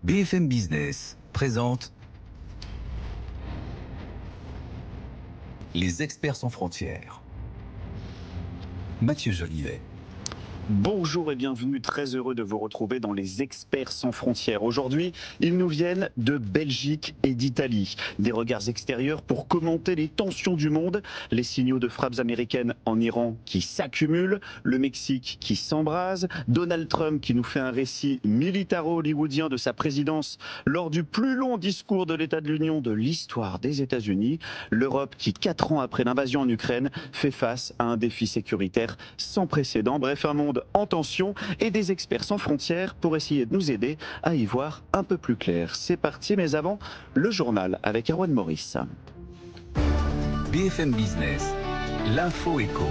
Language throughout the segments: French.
BFM Business présente Les experts sans frontières. Mathieu Jolivet. Bonjour et bienvenue, très heureux de vous retrouver dans les experts sans frontières. Aujourd'hui, ils nous viennent de Belgique et d'Italie. Des regards extérieurs pour commenter les tensions du monde, les signaux de frappes américaines en Iran qui s'accumulent, le Mexique qui s'embrase, Donald Trump qui nous fait un récit militaro-hollywoodien de sa présidence lors du plus long discours de l'État de l'Union de l'histoire des États-Unis, l'Europe qui, 4 ans après l'invasion en Ukraine, fait face à un défi sécuritaire sans précédent. Bref, un monde en tension et des experts sans frontières pour essayer de nous aider à y voir un peu plus clair. C'est parti, mais avant, le journal avec Erwan Maurice. BFM Business, l'info éco.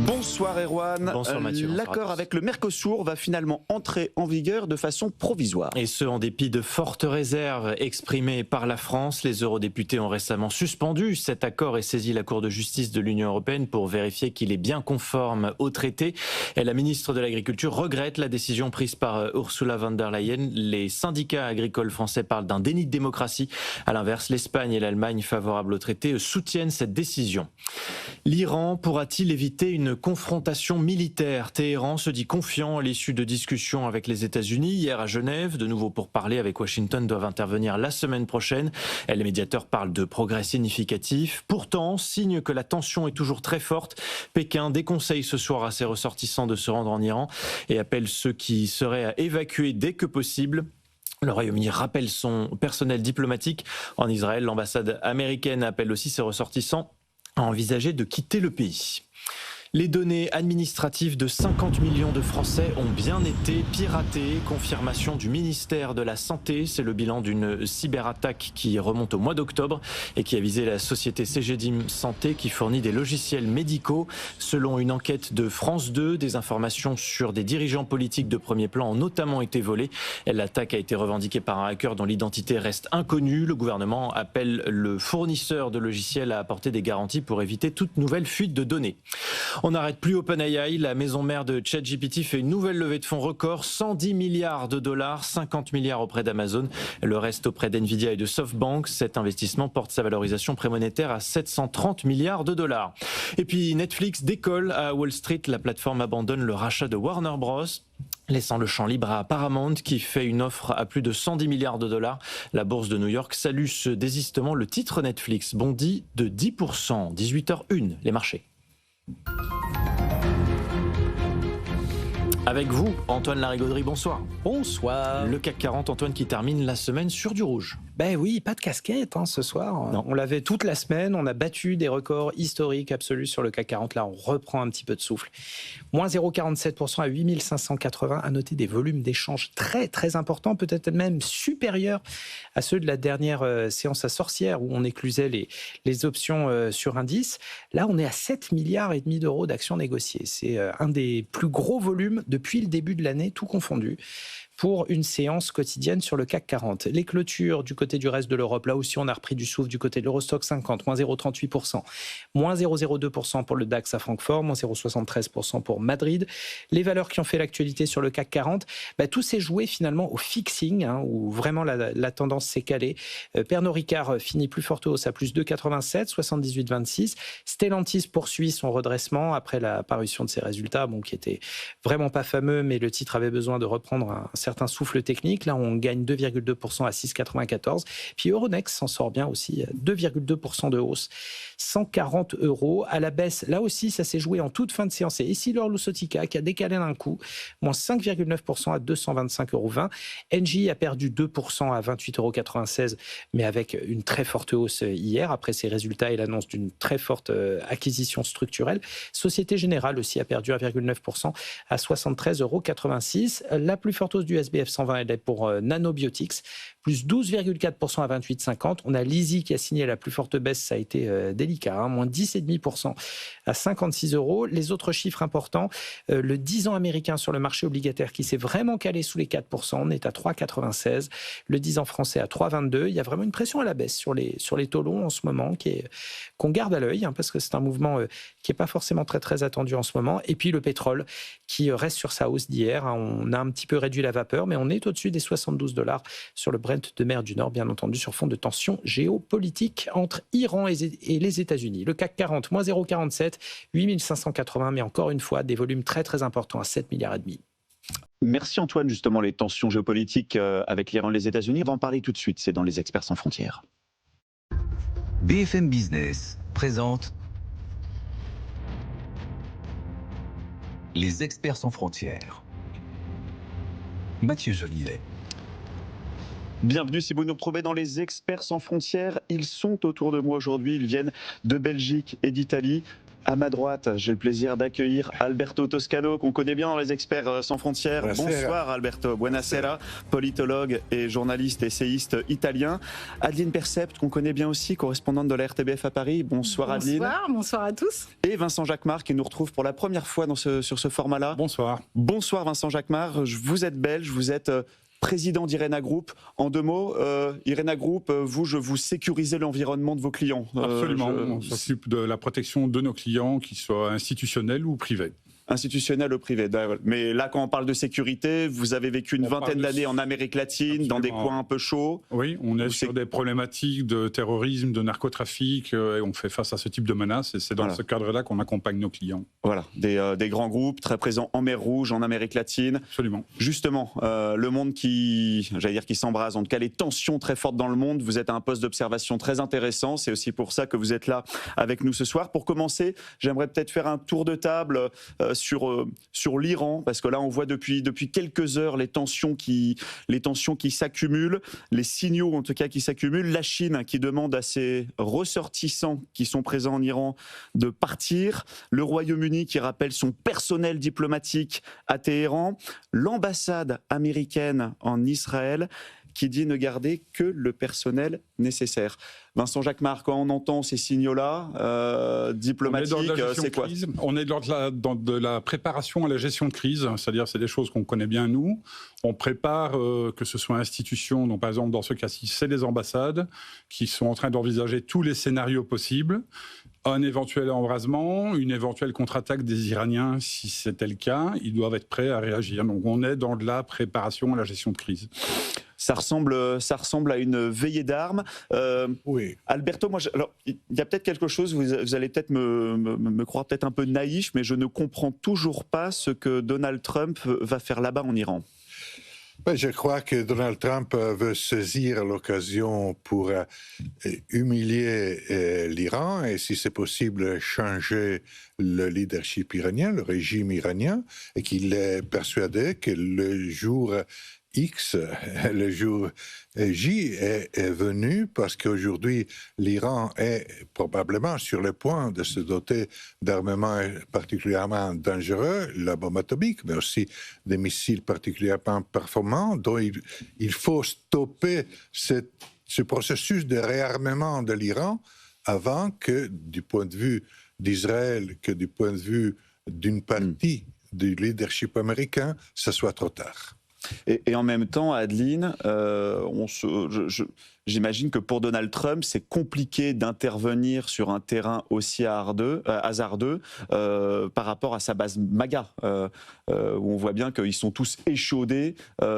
Bonsoir Erwan. Bonsoir Mathieu. L'accord avec le Mercosur va finalement entrer en vigueur de façon provisoire. Et ce, en dépit de fortes réserves exprimées par la France. Les eurodéputés ont récemment suspendu cet accord et saisi la Cour de justice de l'Union européenne pour vérifier qu'il est bien conforme au traité. Et la ministre de l'Agriculture regrette la décision prise par Ursula von der Leyen. Les syndicats agricoles français parlent d'un déni de démocratie. À l'inverse, l'Espagne et l'Allemagne, favorables au traité, soutiennent cette décision. L'Iran pourra-t-il éviter une confrontation militaire? Téhéran se dit confiant à l'issue de discussions avec les États-Unis. Hier à Genève, de nouveau pourparlers avec Washington doivent intervenir la semaine prochaine. Les médiateurs parlent de progrès significatifs. Pourtant, signe que la tension est toujours très forte. Pékin déconseille ce soir à ses ressortissants de se rendre en Iran et appelle ceux qui seraient à évacuer dès que possible. Le Royaume-Uni rappelle son personnel diplomatique. En Israël, l'ambassade américaine appelle aussi ses ressortissants à envisager de quitter le pays. Les données administratives de 50 millions de Français ont bien été piratées. Confirmation du ministère de la Santé. C'est le bilan d'une cyberattaque qui remonte au mois d'octobre et qui a visé la société Cegedim Santé qui fournit des logiciels médicaux. Selon une enquête de France 2, des informations sur des dirigeants politiques de premier plan ont notamment été volées. L'attaque a été revendiquée par un hacker dont l'identité reste inconnue. Le gouvernement appelle le fournisseur de logiciels à apporter des garanties pour éviter toute nouvelle fuite de données. On n'arrête plus OpenAI, la maison mère de ChatGPT fait une nouvelle levée de fonds record, 110 milliards de dollars, 50 milliards auprès d'Amazon, le reste auprès d'NVIDIA et de SoftBank. Cet investissement porte sa valorisation prémonétaire à 730 milliards de dollars. Et puis Netflix décolle à Wall Street, la plateforme abandonne le rachat de Warner Bros., laissant le champ libre à Paramount qui fait une offre à plus de 110 milliards de dollars. La bourse de New York salue ce désistement. Le titre Netflix bondit de 10%, 18h01, les marchés. Avec vous, Antoine Larigauderie, bonsoir. Bonsoir. Le CAC 40, Antoine, qui termine la semaine sur du rouge. Ben oui, pas de casquette ce soir. Non. On l'avait toute la semaine, on a battu des records historiques absolus sur le CAC 40. Là, on reprend un petit peu de souffle. Moins 0,47% à 8580. À noter des volumes d'échanges très très importants, peut-être même supérieurs à ceux de la dernière séance à sorcière où on éclusait les options sur indice. Là, on est à 7,5 milliards d'euros d'actions négociées. C'est un des plus gros volumes depuis le début de l'année, tout confondu, pour une séance quotidienne sur le CAC 40. Les clôtures du côté du reste de l'Europe, là aussi on a repris du souffle du côté de l'Eurostoxx 50, moins 0,38%, moins 0,02% pour le DAX à Francfort, moins 0,73% pour Madrid. Les valeurs qui ont fait l'actualité sur le CAC 40, tout s'est joué finalement au fixing, où vraiment la tendance s'est calée. Pernod Ricard finit plus forte hausse à plus 2,87, 78,26. Stellantis poursuit son redressement après la parution de ses résultats, qui étaient vraiment pas fameux, mais le titre avait besoin de reprendre un certain souffle technique. Là, on gagne 2,2% à 6,94. Puis Euronext s'en sort bien aussi, 2,2% de hausse, 140 € à la baisse. Là aussi, ça s'est joué en toute fin de séance. Et ici, Luxottica qui a décalé d'un coup, moins 5,9% à 225,20 €. Engie a perdu 2% à 28,96 €, mais avec une très forte hausse hier, après ses résultats et l'annonce d'une très forte acquisition structurelle. Société Générale aussi a perdu 1,9% à 73,86 €. La plus forte hausse du SBF 120, elle est pour Nanobiotics, plus 12,4% à 28,50. On a l'Easy qui a signé la plus forte baisse, ça a été délicat, hein, moins 10,5% à 56 €. Les autres chiffres importants, le 10 ans américain sur le marché obligataire qui s'est vraiment calé sous les 4%, on est à 3,96. Le 10 ans français à 3,22. Il y a vraiment une pression à la baisse sur les taux longs en ce moment qu'on garde à l'œil, hein, parce que c'est un mouvement qui n'est pas forcément très, très attendu en ce moment. Et puis le pétrole qui reste sur sa hausse d'hier. Hein. On a un petit peu réduit la vapeur, mais on est au-dessus des 72 $ sur le Brent de mer du Nord, bien entendu, sur fond de tensions géopolitiques entre Iran et les États-Unis. Le CAC 40, moins 0,47, 8580, mais encore une fois, des volumes très, très importants à 7,5 milliards. Merci Antoine, justement, les tensions géopolitiques avec l'Iran et les États-Unis. On va en parler tout de suite, c'est dans Les Experts sans frontières. BFM Business présente Les Experts sans frontières. Mathieu Jolivet. Bienvenue si vous nous retrouvez dans Les Experts sans frontières. Ils sont autour de moi aujourd'hui, ils viennent de Belgique et d'Italie. À ma droite, j'ai le plaisir d'accueillir Alberto Toscano, qu'on connaît bien dans Les Experts sans frontières. Buonasera. Bonsoir Alberto, buonasera, politologue et journaliste essayiste italien. Adeline Percept, qu'on connaît bien aussi, correspondante de la RTBF à Paris. Bonsoir Adeline. Bonsoir à tous. Et Vincent Jacquemart, qui nous retrouve pour la première fois sur ce format-là. Bonsoir. Bonsoir Vincent Jacquemart, vous êtes belge, vous êtes président d'Irena Group. En deux mots, Irena Group, vous sécurisez l'environnement de vos clients. Absolument, on s'occupe de la protection de nos clients, qu'ils soient institutionnels ou privés. Institutionnel ou privé. Mais là, quand on parle de sécurité, vous avez vécu une vingtaine d'années en Amérique latine, dans des coins un peu chauds. Oui, on est sur des problématiques de terrorisme, de narcotrafic, et on fait face à ce type de menaces, et c'est dans ce cadre-là qu'on accompagne nos clients. Voilà, des grands groupes très présents en mer Rouge, en Amérique latine. Absolument. Justement, le monde qui s'embrase, en tout cas les tensions très fortes dans le monde, vous êtes à un poste d'observation très intéressant, c'est aussi pour ça que vous êtes là avec nous ce soir. Pour commencer, j'aimerais peut-être faire un tour de table sur l'Iran, parce que là on voit depuis quelques heures les tensions qui s'accumulent, les signaux en tout cas qui s'accumulent. La Chine qui demande à ses ressortissants qui sont présents en Iran de partir, le Royaume-Uni qui rappelle son personnel diplomatique à Téhéran, l'ambassade américaine en Israël qui dit ne garder que le personnel nécessaire. Vincent Jacquemart, quand on entend ces signaux-là, diplomatiques, c'est quoi? On est dans de la préparation à la gestion de crise, c'est-à-dire c'est des choses qu'on connaît bien nous. On prépare que ce soit institutions, donc par exemple dans ce cas-ci, c'est les ambassades qui sont en train d'envisager tous les scénarios possibles. Un éventuel embrasement, une éventuelle contre-attaque des Iraniens, si c'était le cas, ils doivent être prêts à réagir. Donc on est dans de la préparation à la gestion de crise. Ça ressemble à une veillée d'armes. Oui. Alberto, il y a peut-être quelque chose, vous allez peut-être me croire peut-être un peu naïf, mais je ne comprends toujours pas ce que Donald Trump va faire là-bas en Iran. Je crois que Donald Trump veut saisir l'occasion pour humilier l'Iran et, si c'est possible, changer le leadership iranien, le régime iranien, et qu'il est persuadé que le jour X, le jour J est venu parce qu'aujourd'hui, l'Iran est probablement sur le point de se doter d'armements particulièrement dangereux, la bombe atomique, mais aussi des missiles particulièrement performants, dont il faut stopper ce processus de réarmement de l'Iran avant que, du point de vue d'Israël, que du point de vue d'une partie du leadership américain, ce soit trop tard. Et en même temps, Adeline, j'imagine que pour Donald Trump, c'est compliqué d'intervenir sur un terrain aussi hasardeux par rapport à sa base MAGA, où on voit bien qu'ils sont tous échaudés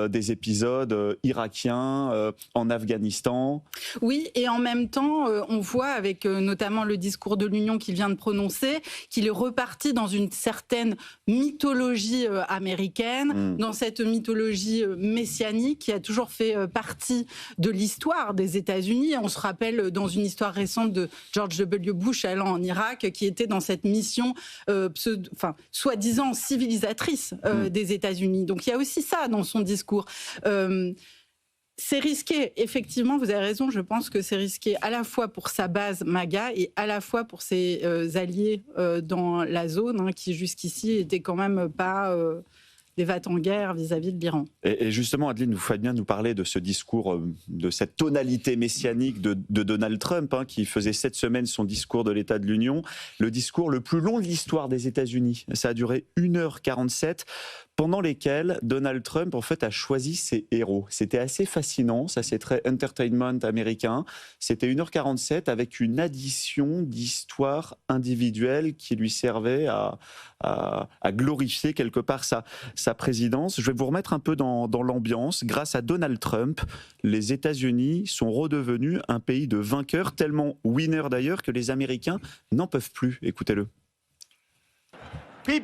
des épisodes irakiens, en Afghanistan. Oui, et en même temps, on voit avec notamment le discours de l'Union qu'il vient de prononcer, qu'il est reparti dans une certaine mythologie américaine, dans cette mythologie messianique qui a toujours fait partie de l'histoire des États-Unis. On se rappelle dans une histoire récente de George W. Bush allant en Irak, qui était dans cette mission soi-disant civilisatrice des États-Unis. Donc il y a aussi ça dans son discours. C'est risqué, effectivement, vous avez raison, je pense que c'est risqué à la fois pour sa base MAGA et à la fois pour ses alliés dans la zone, qui jusqu'ici étaient quand même pas va-t-en-guerre vis-à-vis de l'Iran. Et justement, Adeline, vous faites bien nous parler de ce discours, de cette tonalité messianique de Donald Trump, hein, qui faisait cette semaine son discours de l'État de l'Union, le discours le plus long de l'histoire des États-Unis. Ça a duré 1h47. Pendant lesquels Donald Trump en fait a choisi ses héros. C'était assez fascinant, ça c'est très entertainment américain. C'était 1h47 avec une addition d'histoires individuelles qui lui servait à glorifier quelque part sa présidence. Je vais vous remettre un peu dans l'ambiance. Grâce à Donald Trump, les États-Unis sont redevenus un pays de vainqueurs, tellement winner d'ailleurs que les Américains n'en peuvent plus. Écoutez-le. Les gens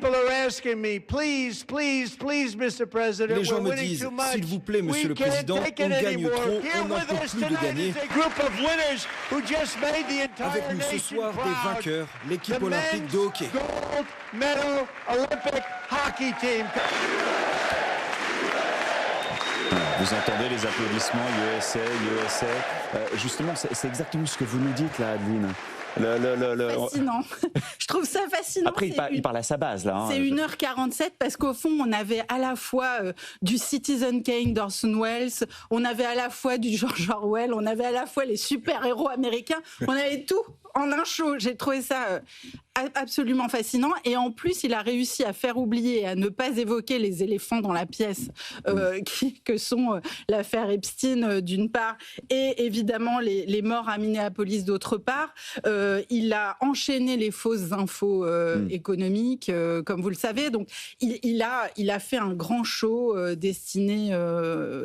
me disent, s'il vous plaît, Monsieur le Président, on gagne trop, on n'en peut plus de gagner. Avec nous ce soir, des vainqueurs, l'équipe olympique de hockey. Vous entendez les applaudissements, USA. Justement, c'est exactement ce que vous nous dites là, Adeline. Fascinant. Je trouve ça fascinant. Après, il parle à sa base, là. Hein. C'est 1h47 parce qu'au fond, on avait à la fois du Citizen Kane d'Orson Welles, on avait à la fois du George Orwell, on avait à la fois les super-héros américains, on avait tout en un show. J'ai trouvé ça absolument fascinant. Et en plus, il a réussi à faire oublier, à ne pas évoquer les éléphants dans la pièce, que sont l'affaire Epstein d'une part, et évidemment les morts à Minneapolis d'autre part. Il a enchaîné les fausses infos économiques, comme vous le savez. Donc, il a fait un grand show destiné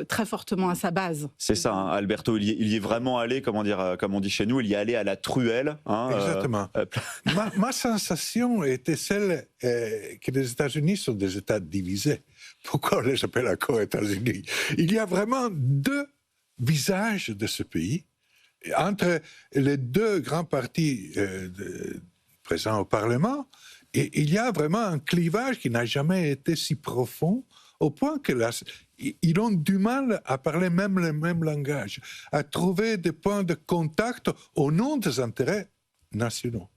très fortement à sa base. C'est ça, hein, Alberto. Il y est vraiment allé, comment dire, comme on dit chez nous, il y est allé à la truelle. Hein, exactement. Ma sensation était celle que les États-Unis sont des États divisés. Pourquoi on les appelle encore États-Unis? Il y a vraiment deux visages de ce pays. Entre les deux grands partis présents au Parlement, et il y a vraiment un clivage qui n'a jamais été si profond, au point que ils ont du mal à parler même le même langage, à trouver des points de contact au nom des intérêts nationaux.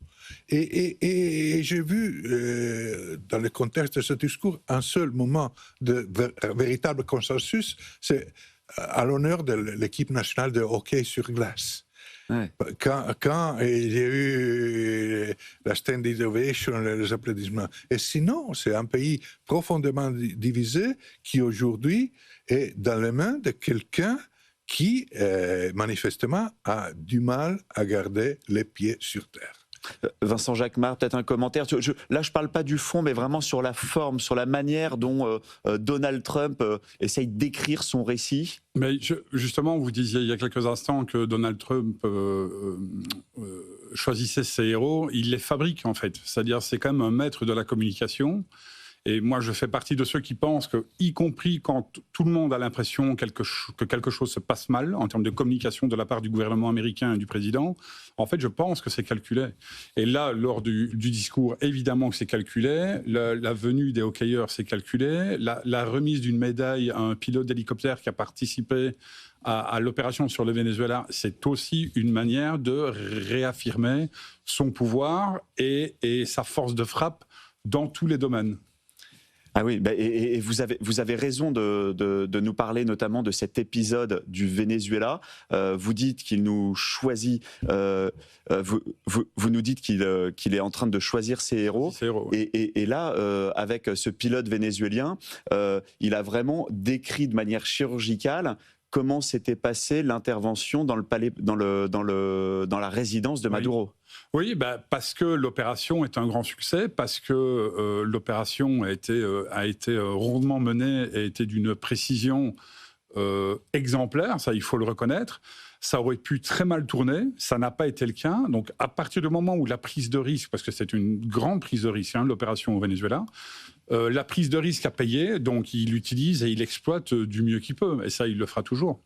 Et j'ai vu, dans le contexte de ce discours, un seul moment de véritable consensus, c'est à l'honneur de l'équipe nationale de hockey sur glace. Ouais. Quand il y a eu la standing ovation, les applaudissements. Et sinon, c'est un pays profondément divisé qui aujourd'hui est dans les mains de quelqu'un qui, manifestement, a du mal à garder les pieds sur terre. Vincent Jacquemart, peut-être un commentaire. Là, je ne parle pas du fond, mais vraiment sur la forme, sur la manière dont Donald Trump essaye d'écrire son récit. Mais justement, vous disiez il y a quelques instants que Donald Trump choisissait ses héros. Il les fabrique, en fait. C'est-à-dire, c'est quand même un maître de la communication. Et moi, je fais partie de ceux qui pensent que, y compris quand tout le monde a l'impression que quelque chose se passe mal en termes de communication de la part du gouvernement américain et du président, en fait, je pense que c'est calculé. Et là, lors du discours, évidemment que c'est calculé. La venue des hockeyeurs, c'est calculé. La remise d'une médaille à un pilote d'hélicoptère qui a participé à l'opération sur le Venezuela, c'est aussi une manière de réaffirmer son pouvoir et sa force de frappe dans tous les domaines. Ah oui, et vous avez raison de nous parler notamment de cet épisode du Venezuela. Vous dites qu'il nous choisit, vous nous dites qu'il est en train de choisir ses héros. Oui. Et là, avec ce pilote vénézuélien, il a vraiment décrit de manière chirurgicale comment s'était passée l'intervention dans le palais, dans la résidence de Maduro. Oui, parce que l'opération est un grand succès, parce que l'opération a été rondement menée et a été d'une précision exemplaire, ça il faut le reconnaître. Ça aurait pu très mal tourner, ça n'a pas été le cas. Donc à partir du moment où la prise de risque, parce que c'est une grande prise de risque, l'opération au Venezuela, la prise de risque a payé, donc il l'utilise et il exploite du mieux qu'il peut. Et ça, il le fera toujours.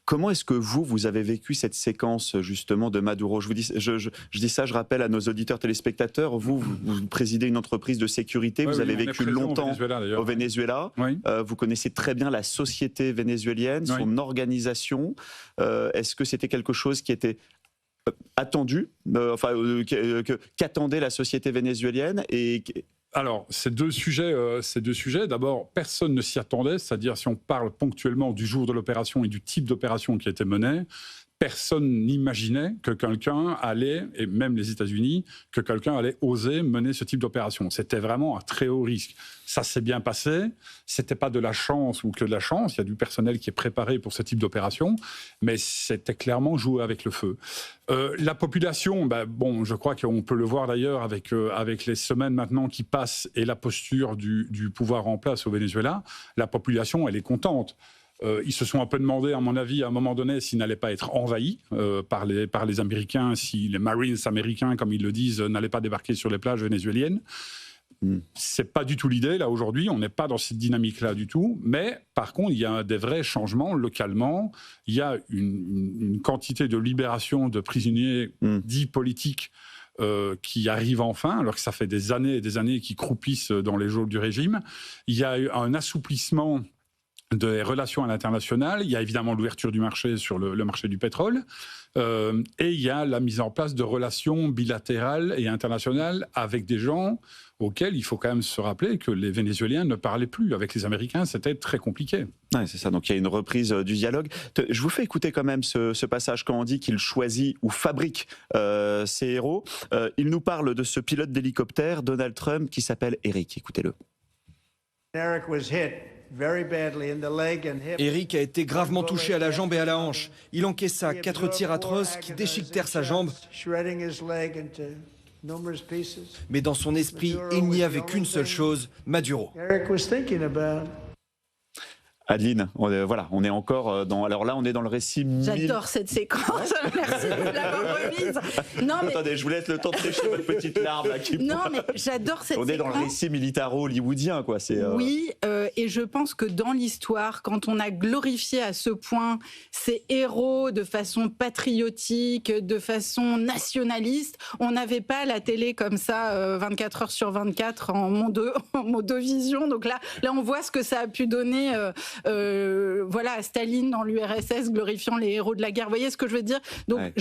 Comment est-ce que vous avez vécu cette séquence justement de Maduro? Je dis ça, je rappelle à nos auditeurs téléspectateurs, vous présidez une entreprise de sécurité, vous avez vécu longtemps au Venezuela, oui. Vous connaissez très bien la société vénézuélienne, oui. Son organisation. Est-ce que c'était quelque chose qui était attendu, qu'attendait la société vénézuélienne et Alors, ces deux sujets. D'abord, personne ne s'y attendait, c'est-à-dire si on parle ponctuellement du jour de l'opération et du type d'opération qui a été menée, personne n'imaginait que quelqu'un allait, et même les États-Unis, que quelqu'un allait oser mener ce type d'opération. C'était vraiment un très haut risque. Ça s'est bien passé. C'était pas de la chance ou que de la chance. Il y a du personnel qui est préparé pour ce type d'opération, mais c'était clairement jouer avec le feu. La population, je crois qu'on peut le voir d'ailleurs avec les semaines maintenant qui passent et la posture du pouvoir en place au Venezuela. La population, elle est contente. Ils se sont un peu demandé, à mon avis, à un moment donné, s'ils n'allaient pas être envahis par les Américains, si les Marines américains, comme ils le disent, n'allaient pas débarquer sur les plages vénézuéliennes. C'est pas du tout l'idée, là, aujourd'hui. On n'est pas dans cette dynamique-là du tout. Mais, par contre, il y a des vrais changements localement. Il y a une quantité de libération de prisonniers dits politiques qui arrive enfin, alors que ça fait des années et des années qu'ils croupissent dans les geôles du régime. Il y a eu un assouplissement des relations à l'international, il y a évidemment l'ouverture du marché sur le marché du pétrole, et il y a la mise en place de relations bilatérales et internationales avec des gens auxquels il faut quand même se rappeler que les Vénézuéliens ne parlaient plus. Avec les Américains, c'était très compliqué. Ouais, c'est ça, donc il y a une reprise du dialogue. Je vous fais écouter quand même ce passage quand on dit qu'il choisit ou fabrique ses héros. Il nous parle de ce pilote d'hélicoptère, Donald Trump, qui s'appelle Eric. Écoutez-le. Eric a été gravement touché à la jambe et à la hanche. Il encaissa 4 tirs atroces qui déchiquetèrent sa jambe. Mais dans son esprit, il n'y avait qu'une seule chose, Maduro. Adeline, on est encore dans... Alors là, on est dans le récit... J'adore cette séquence, merci de l'avoir remise. Non, mais... Attendez, je vous laisse le temps de sécher votre petite larme. Là, non, mais j'adore cette séquence. On est dans le récit militaro-hollywoodien, quoi. Oui, et je pense que dans l'histoire, quand on a glorifié à ce point ces héros de façon patriotique, de façon nationaliste, on n'avait pas la télé comme ça 24 heures sur 24 en modovision. Donc là, on voit ce que ça a pu donner... voilà, Staline dans l'URSS glorifiant les héros de la guerre. Vous voyez ce que je veux dire? Donc, ouais.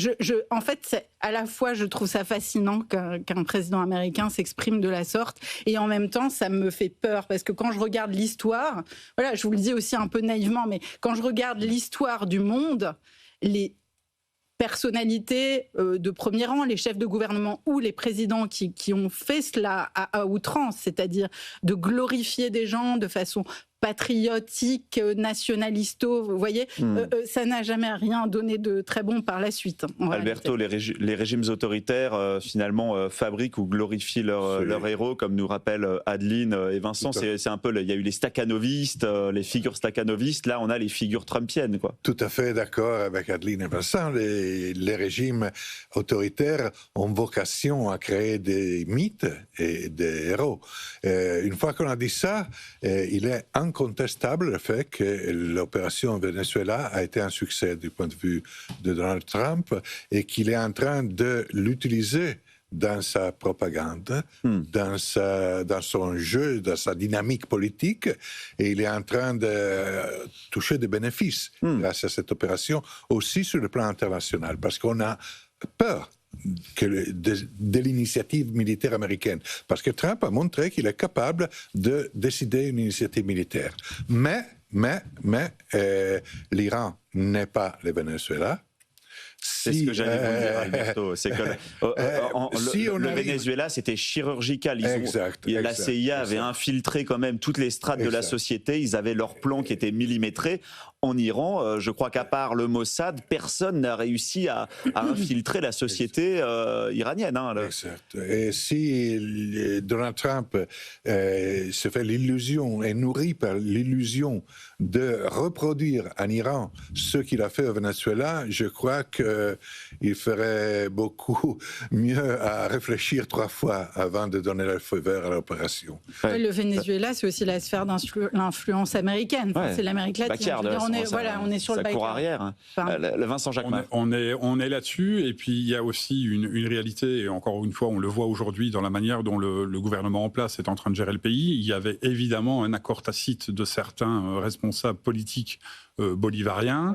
En fait, à la fois, je trouve ça fascinant qu'un président américain s'exprime de la sorte, et en même temps, ça me fait peur, parce que quand je regarde l'histoire, voilà, je vous le dis aussi un peu naïvement, mais quand je regarde l'histoire du monde, les personnalités de premier rang, les chefs de gouvernement ou les présidents qui ont fait cela à outrance, c'est-à-dire de glorifier des gens de façon patriotique, nationalisto, vous voyez, ça n'a jamais rien donné de très bon par la suite. Alberto, les régimes autoritaires finalement fabriquent ou glorifient leurs héros, comme nous rappellent Adeline et Vincent. C'est un peu, il y a eu les stakhanovistes, les figures stakhanovistes. Là, on a les figures trumpiennes, quoi. Tout à fait d'accord avec Adeline et Vincent. Les régimes autoritaires ont vocation à créer des mythes et des héros. Une fois qu'on a dit ça, il est incontestable le fait que l'opération Venezuela a été un succès du point de vue de Donald Trump et qu'il est en train de l'utiliser dans sa propagande, dans son jeu, dans sa dynamique politique, et il est en train de toucher des bénéfices grâce à cette opération, aussi sur le plan international, parce qu'on a peur de l'initiative militaire américaine. Parce que Trump a montré qu'il est capable de décider une initiative militaire. Mais l'Iran n'est pas le Venezuela. C'est ce que j'allais vous dire, Alberto. C'est que le Venezuela, c'était chirurgical. La CIA avait infiltré quand même toutes les strates de la société. Ils avaient leur plan qui était millimétré. En Iran, je crois qu'à part le Mossad, personne n'a réussi à infiltrer la société iranienne. Exact. Et si Donald Trump se fait l'illusion, est nourri par l'illusion de reproduire en Iran ce qu'il a fait au Venezuela, je crois qu'il ferait beaucoup mieux à réfléchir 3 fois avant de donner le feu vert à l'opération. Ouais, le Venezuela, c'est aussi la sphère d'influence américaine. Enfin, c'est l'Amérique latine. On est sur le cours arrière. Le Vincent Jacquemin. On est là-dessus, et puis il y a aussi une réalité, et encore une fois, on le voit aujourd'hui dans la manière dont le gouvernement en place est en train de gérer le pays. Il y avait évidemment un accord tacite de certains responsables politiques bolivariens,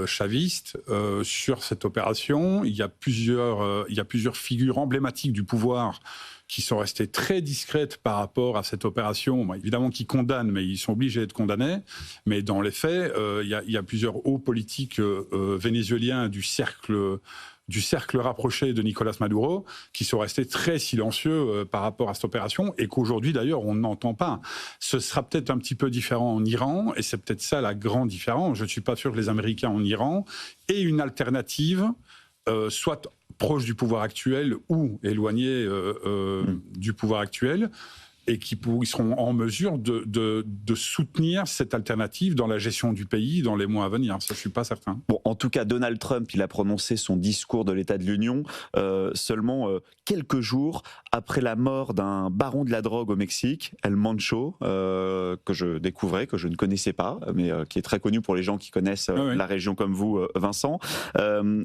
chavistes, sur cette opération. Il y a plusieurs figures emblématiques du pouvoir qui sont restées très discrètes par rapport à cette opération, bon, évidemment qui condamnent, mais ils sont obligés d'être condamnés. Mais dans les faits, il y a plusieurs hauts politiques vénézuéliens du cercle rapproché de Nicolas Maduro, qui sont restés très silencieux par rapport à cette opération, et qu'aujourd'hui d'ailleurs on n'entend pas. Ce sera peut-être un petit peu différent en Iran, et c'est peut-être ça la grande différence. Je ne suis pas sûr que les Américains en Iran aient une alternative, soit proche du pouvoir actuel ou éloignée du pouvoir actuel, et qui seront en mesure de soutenir cette alternative dans la gestion du pays dans les mois à venir. Ça, je ne suis pas certain. Bon, en tout cas, Donald Trump, il a prononcé son discours de l'État de l'Union seulement quelques jours après la mort d'un baron de la drogue au Mexique, El Mencho, que je découvrais, que je ne connaissais pas, mais qui est très connu pour les gens qui connaissent la région comme vous, Vincent.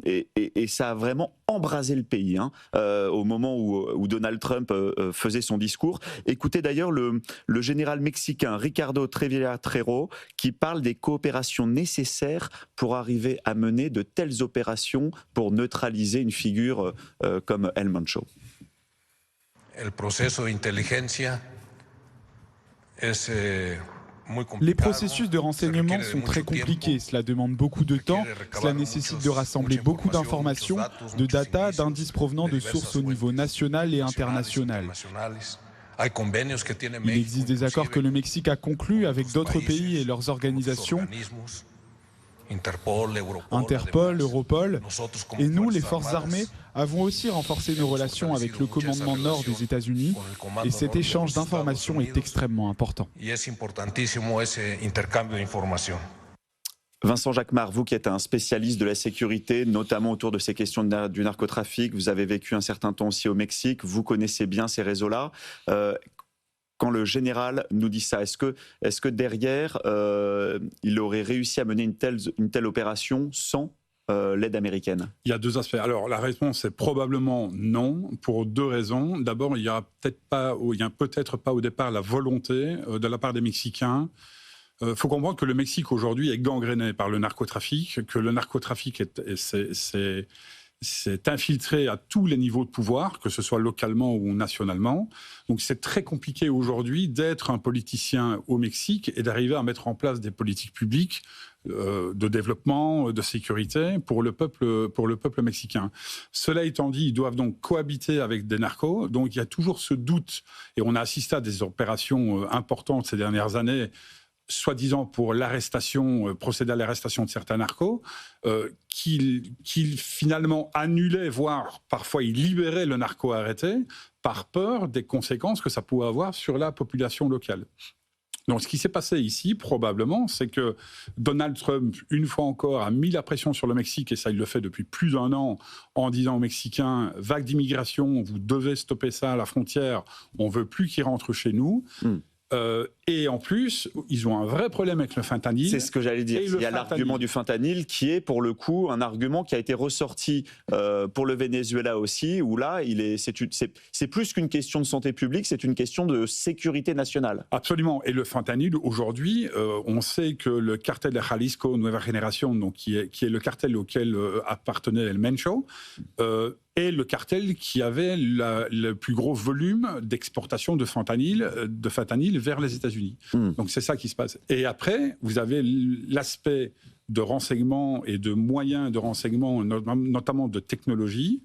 Et ça a vraiment embrasé le pays au moment où Donald Trump faisait son discours. Écoutez d'ailleurs le général mexicain Ricardo Trevilla Trero qui parle des coopérations nécessaires pour arriver à mener de telles opérations pour neutraliser une figure comme El Mencho. Les processus de renseignement sont très compliqués, cela demande beaucoup de temps, cela nécessite de rassembler beaucoup d'informations, de data, d'indices provenant de sources au niveau national et international. Il existe des accords que le Mexique a conclus avec d'autres pays et leurs organisations, Interpol, Europol, et nous, les forces armées, avons aussi renforcé nos relations avec le commandement nord des États-Unis, et cet échange d'informations est extrêmement important. Vincent Jacquemart, vous qui êtes un spécialiste de la sécurité, notamment autour de ces questions du narcotrafic, vous avez vécu un certain temps aussi au Mexique, vous connaissez bien ces réseaux-là. Quand le général nous dit ça, est-ce que derrière, il aurait réussi à mener une telle opération sans l'aide américaine? Il y a deux aspects. Alors la réponse est probablement non, pour deux raisons. D'abord, il n'y a peut-être pas au départ la volonté de la part des Mexicains. Faut comprendre que le Mexique aujourd'hui est gangréné par le narcotrafic, que le narcotrafic s'est infiltré à tous les niveaux de pouvoir, que ce soit localement ou nationalement. Donc c'est très compliqué aujourd'hui d'être un politicien au Mexique et d'arriver à mettre en place des politiques publiques de développement, de sécurité pour le peuple mexicain. Cela étant dit, ils doivent donc cohabiter avec des narcos. Donc il y a toujours ce doute, et on a assisté à des opérations importantes ces dernières années, soi-disant pour procéder à l'arrestation de certains narcos, qu'il finalement annulait, voire parfois il libérait le narco arrêté, par peur des conséquences que ça pouvait avoir sur la population locale. Donc ce qui s'est passé ici, probablement, c'est que Donald Trump, une fois encore, a mis la pression sur le Mexique, et ça il le fait depuis plus d'1 an, en disant aux Mexicains, vague d'immigration, vous devez stopper ça à la frontière, on ne veut plus qu'ils rentrent chez nous. Et en plus, ils ont un vrai problème avec le fentanyl. C'est ce que j'allais dire. Il y a l'argument du fentanyl qui est pour le coup un argument qui a été ressorti pour le Venezuela aussi, où là, c'est plus qu'une question de santé publique, c'est une question de sécurité nationale. Absolument. Et le fentanyl, aujourd'hui, on sait que le cartel de Jalisco Nueva Generación, donc qui est le cartel auquel appartenait El Mencho, est le cartel qui avait le plus gros volume d'exportation de fentanyl vers les États-Unis. Donc c'est ça qui se passe. Et après, vous avez l'aspect de renseignement et de moyens de renseignement, notamment de technologie,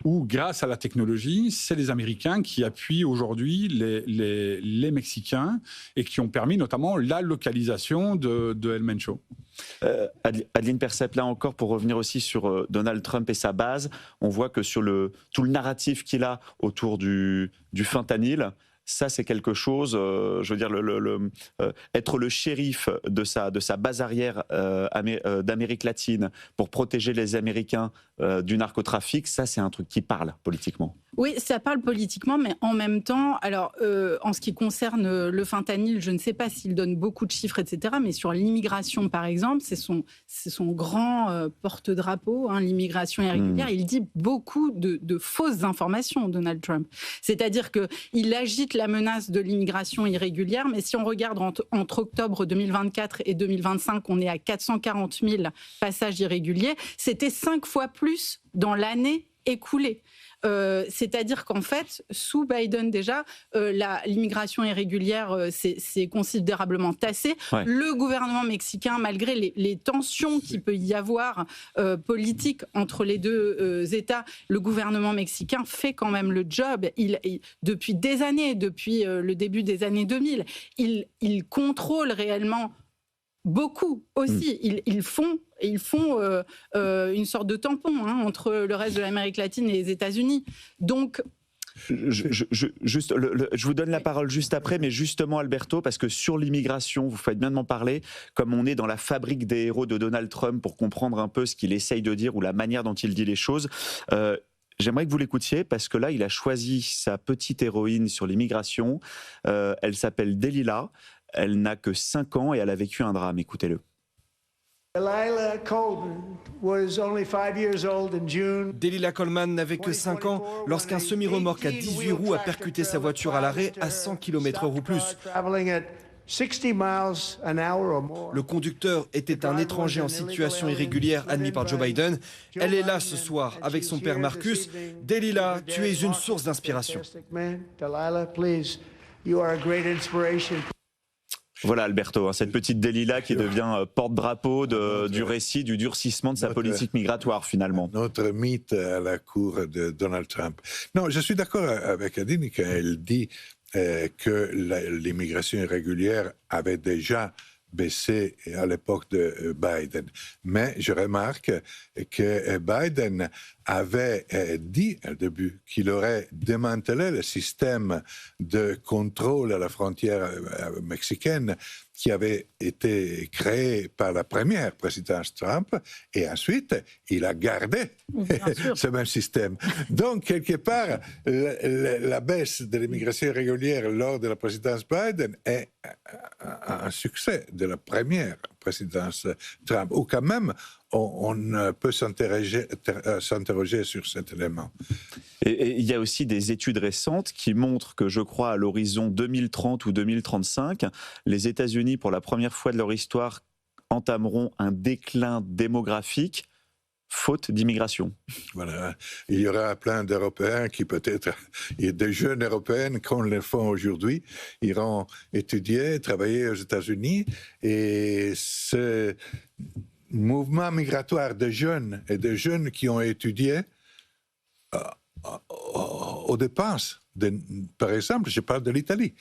où grâce à la technologie, c'est les Américains qui appuient aujourd'hui les Mexicains et qui ont permis notamment la localisation de El Mencho. Adeline Percept, là encore, pour revenir aussi sur Donald Trump et sa base, on voit que sur tout le narratif qu'il a autour du fentanyl, ça, c'est quelque chose, je veux dire, être le shérif de sa base arrière d'Amérique latine pour protéger les Américains du narcotrafic, ça, c'est un truc qui parle politiquement. Oui, ça parle politiquement, mais en même temps, alors, en ce qui concerne le fentanyl, je ne sais pas s'il donne beaucoup de chiffres, etc., mais sur l'immigration, par exemple, c'est son grand porte-drapeau, l'immigration irrégulière. Il dit beaucoup de fausses informations, Donald Trump. C'est-à-dire qu'il agite la menace de l'immigration irrégulière, mais si on regarde entre octobre 2024 et 2025, on est à 440 000 passages irréguliers. C'était 5 fois plus dans l'année écoulée. C'est-à-dire qu'en fait, sous Biden déjà, l'immigration irrégulière s'est considérablement tassée. Ouais. Le gouvernement mexicain, malgré les tensions qu'il peut y avoir politiques entre les deux États, le gouvernement mexicain fait quand même le job. Depuis des années, depuis le début des années 2000, il contrôle réellement beaucoup aussi. Ils font une sorte de tampon entre le reste de l'Amérique latine et les États-Unis. Donc, je vous donne la parole juste après, mais justement Alberto, parce que sur l'immigration, vous faites bien de m'en parler, comme on est dans la fabrique des héros de Donald Trump pour comprendre un peu ce qu'il essaye de dire ou la manière dont il dit les choses. J'aimerais que vous l'écoutiez parce que là, il a choisi sa petite héroïne sur l'immigration. Elle s'appelle Delilah. Elle n'a que 5 ans et elle a vécu un drame. Écoutez-le. Delilah Coleman n'avait que 5 ans lorsqu'un semi-remorque à 18 roues a percuté sa voiture à l'arrêt à 100 km/h ou plus. Le conducteur était un étranger en situation irrégulière admis par Joe Biden. Elle est là ce soir avec son père Marcus. Delilah, tu es une source d'inspiration. Voilà Alberto, cette petite Delilah qui devient porte-drapeau du récit du durcissement de sa politique migratoire finalement. Notre mythe à la cour de Donald Trump. Non, je suis d'accord avec Adine quand elle dit que l'immigration irrégulière avait déjà baissé à l'époque de Biden. Mais je remarque que Biden avait dit au début qu'il aurait démantelé le système de contrôle à la frontière mexicaine qui avait été créé par la première présidence Trump, et ensuite, il a gardé ce même système. Donc, quelque part, la baisse de l'immigration irrégulière lors de la présidence Biden est un succès de la première présidence Trump, ou quand même, on peut s'interroger sur cet élément. Et il y a aussi des études récentes qui montrent que, je crois, à l'horizon 2030 ou 2035, les États-Unis, pour la première fois de leur histoire, entameront un déclin démographique faute d'immigration. Voilà. Il y aura plein d'Européens qui peut-être, et des jeunes Européennes, comme le font aujourd'hui, iront étudier, travailler aux États-Unis, et ce mouvement migratoire de jeunes et de jeunes qui ont étudié aux dépenses. Par exemple, je parle de l'Italie.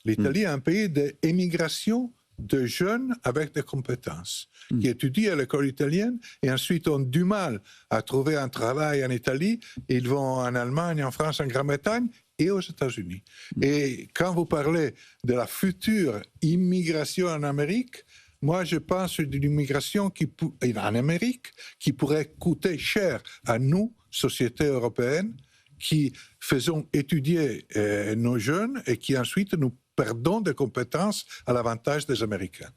L'Italie est un pays d'émigration de jeunes avec des compétences, qui étudient à l'école italienne et ensuite ont du mal à trouver un travail en Italie. Ils vont en Allemagne, en France, en Grande-Bretagne et aux États-Unis. Et quand vous parlez de la future immigration en Amérique, moi, je pense d'une immigration en Amérique qui pourrait coûter cher à nous, sociétés européennes, qui faisons étudier nos jeunes et qui ensuite nous perdons des compétences à l'avantage des Américains.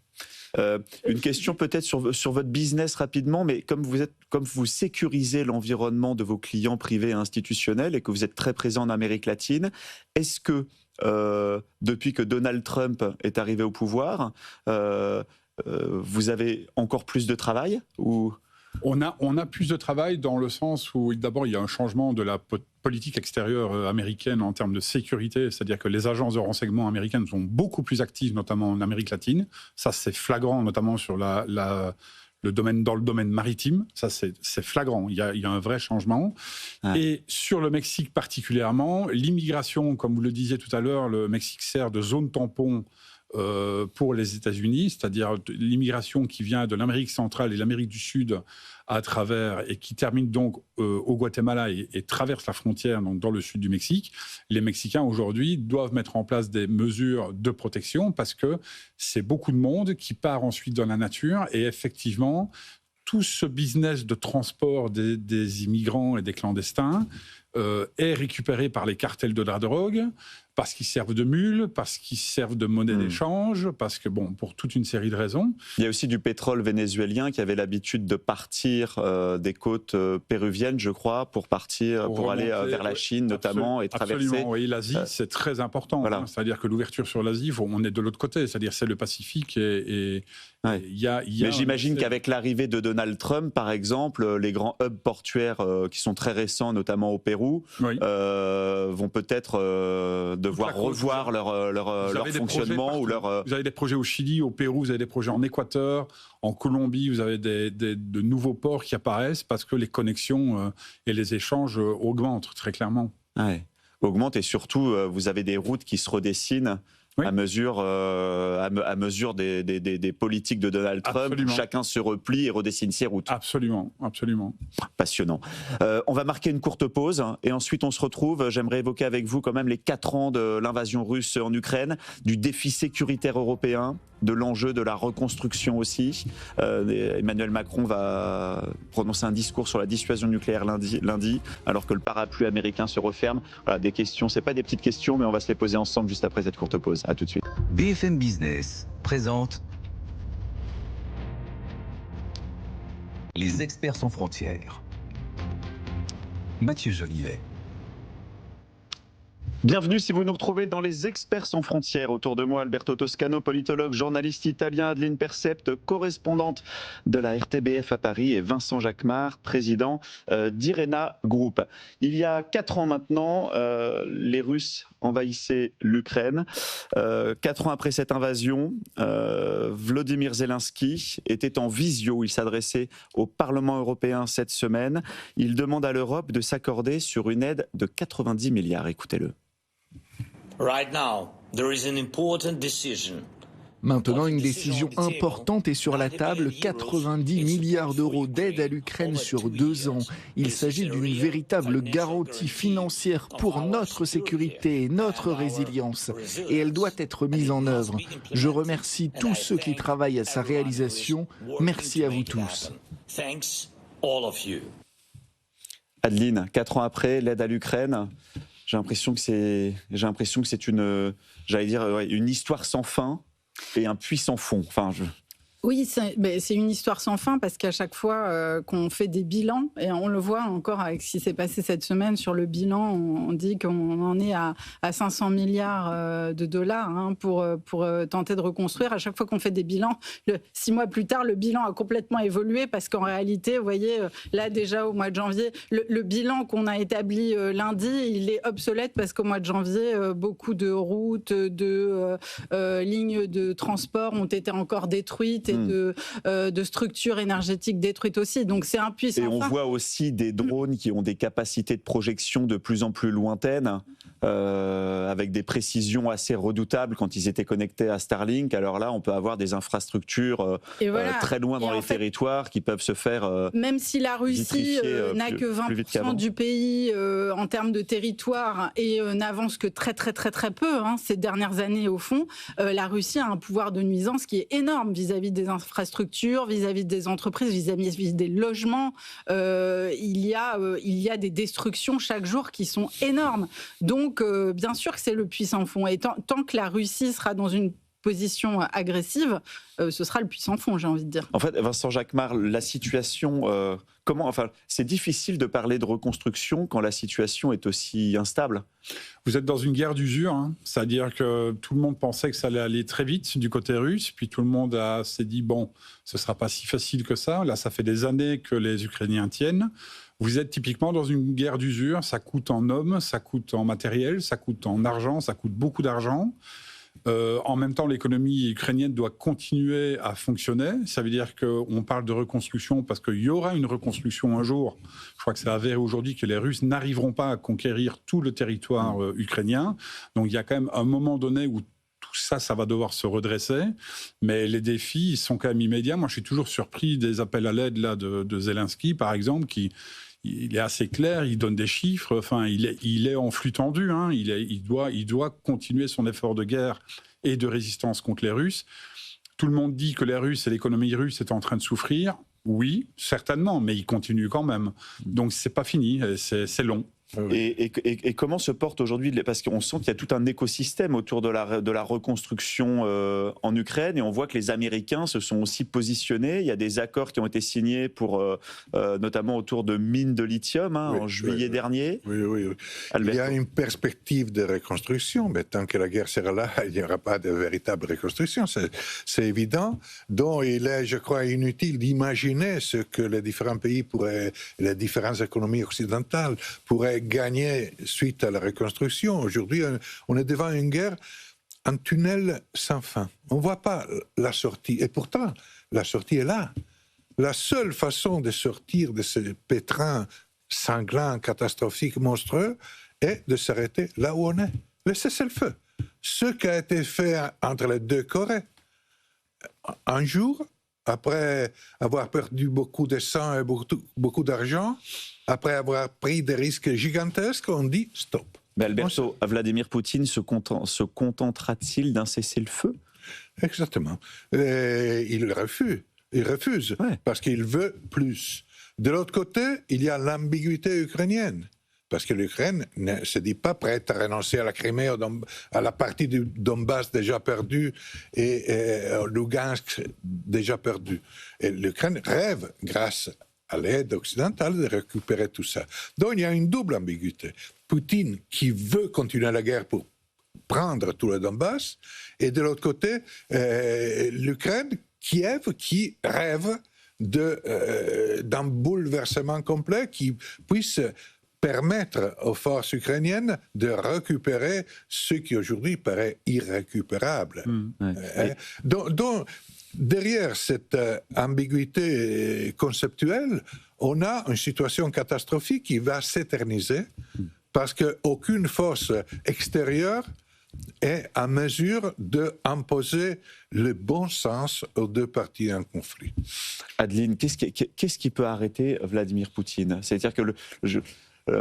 Une question peut-être sur votre business rapidement, mais comme vous sécurisez l'environnement de vos clients privés et institutionnels et que vous êtes très présent en Amérique latine, est-ce que depuis que Donald Trump est arrivé au pouvoir, vous avez encore plus de travail ou... On a plus de travail dans le sens où, d'abord, il y a un changement de la politique extérieure américaine en termes de sécurité, c'est-à-dire que les agences de renseignement américaines sont beaucoup plus actives, notamment en Amérique latine. Ça, c'est flagrant, notamment sur dans le domaine maritime. Ça, c'est flagrant. Il y a un vrai changement. Ouais. Et sur le Mexique particulièrement, l'immigration, comme vous le disiez tout à l'heure, le Mexique sert de zone tampon pour les États-Unis, c'est-à-dire l'immigration qui vient de l'Amérique centrale et l'Amérique du Sud à travers, et qui termine donc au Guatemala et traverse la frontière donc dans le sud du Mexique. Les Mexicains aujourd'hui doivent mettre en place des mesures de protection parce que c'est beaucoup de monde qui part ensuite dans la nature, et effectivement tout ce business de transport des immigrants et des clandestins est récupéré par les cartels de la drogue, parce qu'ils servent de mules, parce qu'ils servent de monnaie d'échange, parce que, bon, pour toute une série de raisons. Il y a aussi du pétrole vénézuélien qui avait l'habitude de partir des côtes péruviennes, je crois, pour aller vers la Chine notamment et traverser. Absolument, oui, l'Asie, c'est très important. Voilà. Hein, c'est-à-dire que l'ouverture sur l'Asie, on est de l'autre côté, c'est-à-dire c'est le Pacifique et mais j'imagine qu'avec l'arrivée de Donald Trump, par exemple, les grands hubs portuaires qui sont très récents, notamment au Pérou, vont peut-être devoir revoir leur fonctionnement ou leur. Vous avez des projets au Chili, au Pérou, vous avez des projets en Équateur, en Colombie, vous avez de nouveaux ports qui apparaissent parce que les connexions et les échanges augmentent très clairement. Ouais. Augmentent et surtout, vous avez des routes qui se redessinent. Oui. À mesure des politiques de Donald Trump, absolument. Chacun se replie et redessine ses routes. Absolument, absolument. Passionnant. On va marquer une courte pause et ensuite on se retrouve. J'aimerais évoquer avec vous quand même les 4 ans de l'invasion russe en Ukraine, du défi sécuritaire européen, de l'enjeu de la reconstruction aussi. Emmanuel Macron va prononcer un discours sur la dissuasion nucléaire lundi, alors que le parapluie américain se referme. Voilà, des questions, c'est pas des petites questions, mais on va se les poser ensemble juste après cette courte pause. À tout de suite. BFM Business présente Les experts sans frontières. Mathieu Jolivet. Bienvenue si vous nous retrouvez dans les experts sans frontières. Autour de moi, Alberto Toscano, politologue, journaliste italien, Adeline Percept, correspondante de la RTBF à Paris, et Vincent Jacquemart, président d'Irena Group. Il y a 4 ans maintenant, les Russes envahissaient l'Ukraine. 4 ans après cette invasion, Volodymyr Zelensky était en visio. Il s'adressait au Parlement européen cette semaine. Il demande à l'Europe de s'accorder sur une aide de 90 milliards. Écoutez-le. Maintenant, une décision importante est sur la table, 90 milliards d'euros d'aide à l'Ukraine sur 2 ans. Il s'agit d'une véritable garantie financière pour notre sécurité et notre résilience. Et elle doit être mise en œuvre. Je remercie tous ceux qui travaillent à sa réalisation. Merci à vous tous. Adeline, 4 ans après, l'aide à l'Ukraine, j'ai l'impression que c'est une histoire sans fin et un puits sans fond. Oui, c'est une histoire sans fin parce qu'à chaque fois qu'on fait des bilans, et on le voit encore avec ce qui s'est passé cette semaine sur le bilan, on dit qu'on en est à 500 milliards de dollars pour tenter de reconstruire. À chaque fois qu'on fait des bilans, 6 mois plus tard, le bilan a complètement évolué parce qu'en réalité, vous voyez, là déjà au mois de janvier, le bilan qu'on a établi lundi, il est obsolète parce qu'au mois de janvier, beaucoup de routes, de lignes de transport ont été encore détruites de structures énergétiques détruites aussi. Donc c'est un puits sans fin. Et on voit aussi des drones qui ont des capacités de projection de plus en plus lointaines, avec des précisions assez redoutables quand ils étaient connectés à Starlink. Alors là, on peut avoir des infrastructures très loin dans les territoires qui peuvent se faire même si la Russie n'a que 20% du pays en termes de territoire et n'avance que très peu ces dernières années au fond, la Russie a un pouvoir de nuisance qui est énorme vis-à-vis des infrastructures, vis-à-vis des entreprises, vis-à-vis des logements. Il y a des destructions chaque jour qui sont énormes. Donc, bien sûr que c'est le puits sans fond. Et tant que la Russie sera dans une position agressive, ce sera le puits sans fond, j'ai envie de dire. En fait, Vincent Jacquemart, la situation, c'est difficile de parler de reconstruction quand la situation est aussi instable. Vous êtes dans une guerre d'usure, c'est-à-dire que tout le monde pensait que ça allait aller très vite du côté russe, puis tout le monde s'est dit, bon, ce ne sera pas si facile que ça. Là, ça fait des années que les Ukrainiens tiennent. Vous êtes typiquement dans une guerre d'usure, ça coûte en hommes, ça coûte en matériel, ça coûte en argent, ça coûte beaucoup d'argent. En même temps, l'économie ukrainienne doit continuer à fonctionner. Ça veut dire qu'on parle de reconstruction parce qu'il y aura une reconstruction un jour. Je crois que c'est avéré aujourd'hui que les Russes n'arriveront pas à conquérir tout le territoire ukrainien. Donc il y a quand même un moment donné où tout ça, ça va devoir se redresser. Mais les défis, ils sont quand même immédiats. Moi, je suis toujours surpris des appels à l'aide là, de Zelensky, par exemple, il est assez clair, il donne des chiffres, enfin, il est en flux tendu, il doit continuer son effort de guerre et de résistance contre les Russes. Tout le monde dit que les Russes et l'économie russe est en train de souffrir. Oui, certainement, mais il continue quand même. Donc c'est pas fini, c'est long. Et comment se porte aujourd'hui, parce qu'on sent qu'il y a tout un écosystème autour de la reconstruction en Ukraine, et on voit que les Américains se sont aussi positionnés. Il y a des accords qui ont été signés pour, notamment autour de mines de lithium en juillet dernier. Oui. Il y a une perspective de reconstruction, mais tant que la guerre sera là, il n'y aura pas de véritable reconstruction, c'est évident. Donc il est, je crois, inutile d'imaginer ce que les différents pays les différentes économies occidentales pourraient gagner suite à la reconstruction. Aujourd'hui, on est devant une guerre, un tunnel sans fin. On ne voit pas la sortie. Et pourtant, la sortie est là. La seule façon de sortir de ce pétrin sanglant, catastrophique, monstrueux, est de s'arrêter là où on est. Le cessez-le-feu. Ce qui a été fait entre les deux Corées. Un jour, après avoir perdu beaucoup de sang et beaucoup d'argent, après avoir pris des risques gigantesques, on dit stop. Mais Alberto, Vladimir Poutine se contentera-t-il d'un cessez-le-feu? Exactement. Il refuse parce qu'il veut plus. De l'autre côté, il y a l'ambiguïté ukrainienne. Parce que l'Ukraine ne se dit pas prête à renoncer à la Crimée, à la partie du Donbass déjà perdue et Lugansk déjà perdue. Et l'Ukraine rêve, grâce à l'aide occidentale, de récupérer tout ça. Donc il y a une double ambiguïté. Poutine qui veut continuer la guerre pour prendre tout le Donbass, et de l'autre côté, l'Ukraine, Kiev, qui rêve d'un bouleversement complet qui puisse permettre aux forces ukrainiennes de récupérer ce qui aujourd'hui paraît irrécupérable. Donc, derrière cette ambiguïté conceptuelle, on a une situation catastrophique qui va s'éterniser parce qu'aucune force extérieure est à mesure d'imposer le bon sens aux deux parties en conflit. Adeline, qu'est-ce qui peut arrêter Vladimir Poutine? C'est-à-dire que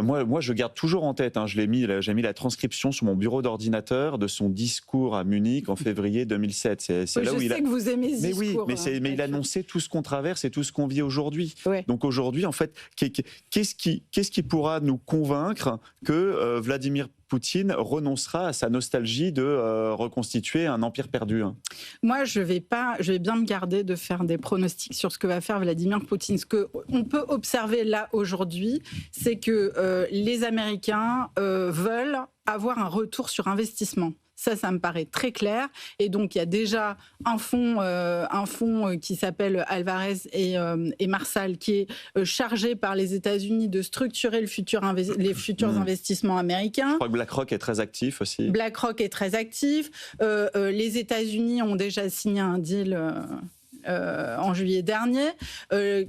moi, je garde toujours en tête, j'ai mis la transcription sur mon bureau d'ordinateur de son discours à Munich en février 2007. C'est là où je sais que vous aimez ce discours. Mais il annonçait tout ce qu'on traverse et tout ce qu'on vit aujourd'hui. Ouais. Donc aujourd'hui, en fait, qu'est-ce qui pourra nous convaincre que Vladimir Poutine renoncera à sa nostalgie de reconstituer un empire perdu? Moi, je vais bien me garder de faire des pronostics sur ce que va faire Vladimir Poutine. Ce qu'on peut observer là aujourd'hui, c'est que les Américains veulent avoir un retour sur investissement. Ça me paraît très clair. Et donc, il y a déjà un fonds qui s'appelle Alvarez et Marsal, qui est chargé par les États-Unis de structurer les futurs investissements américains. Je crois que BlackRock est très actif aussi. BlackRock est très actif. Les États-Unis ont déjà signé un deal en juillet dernier.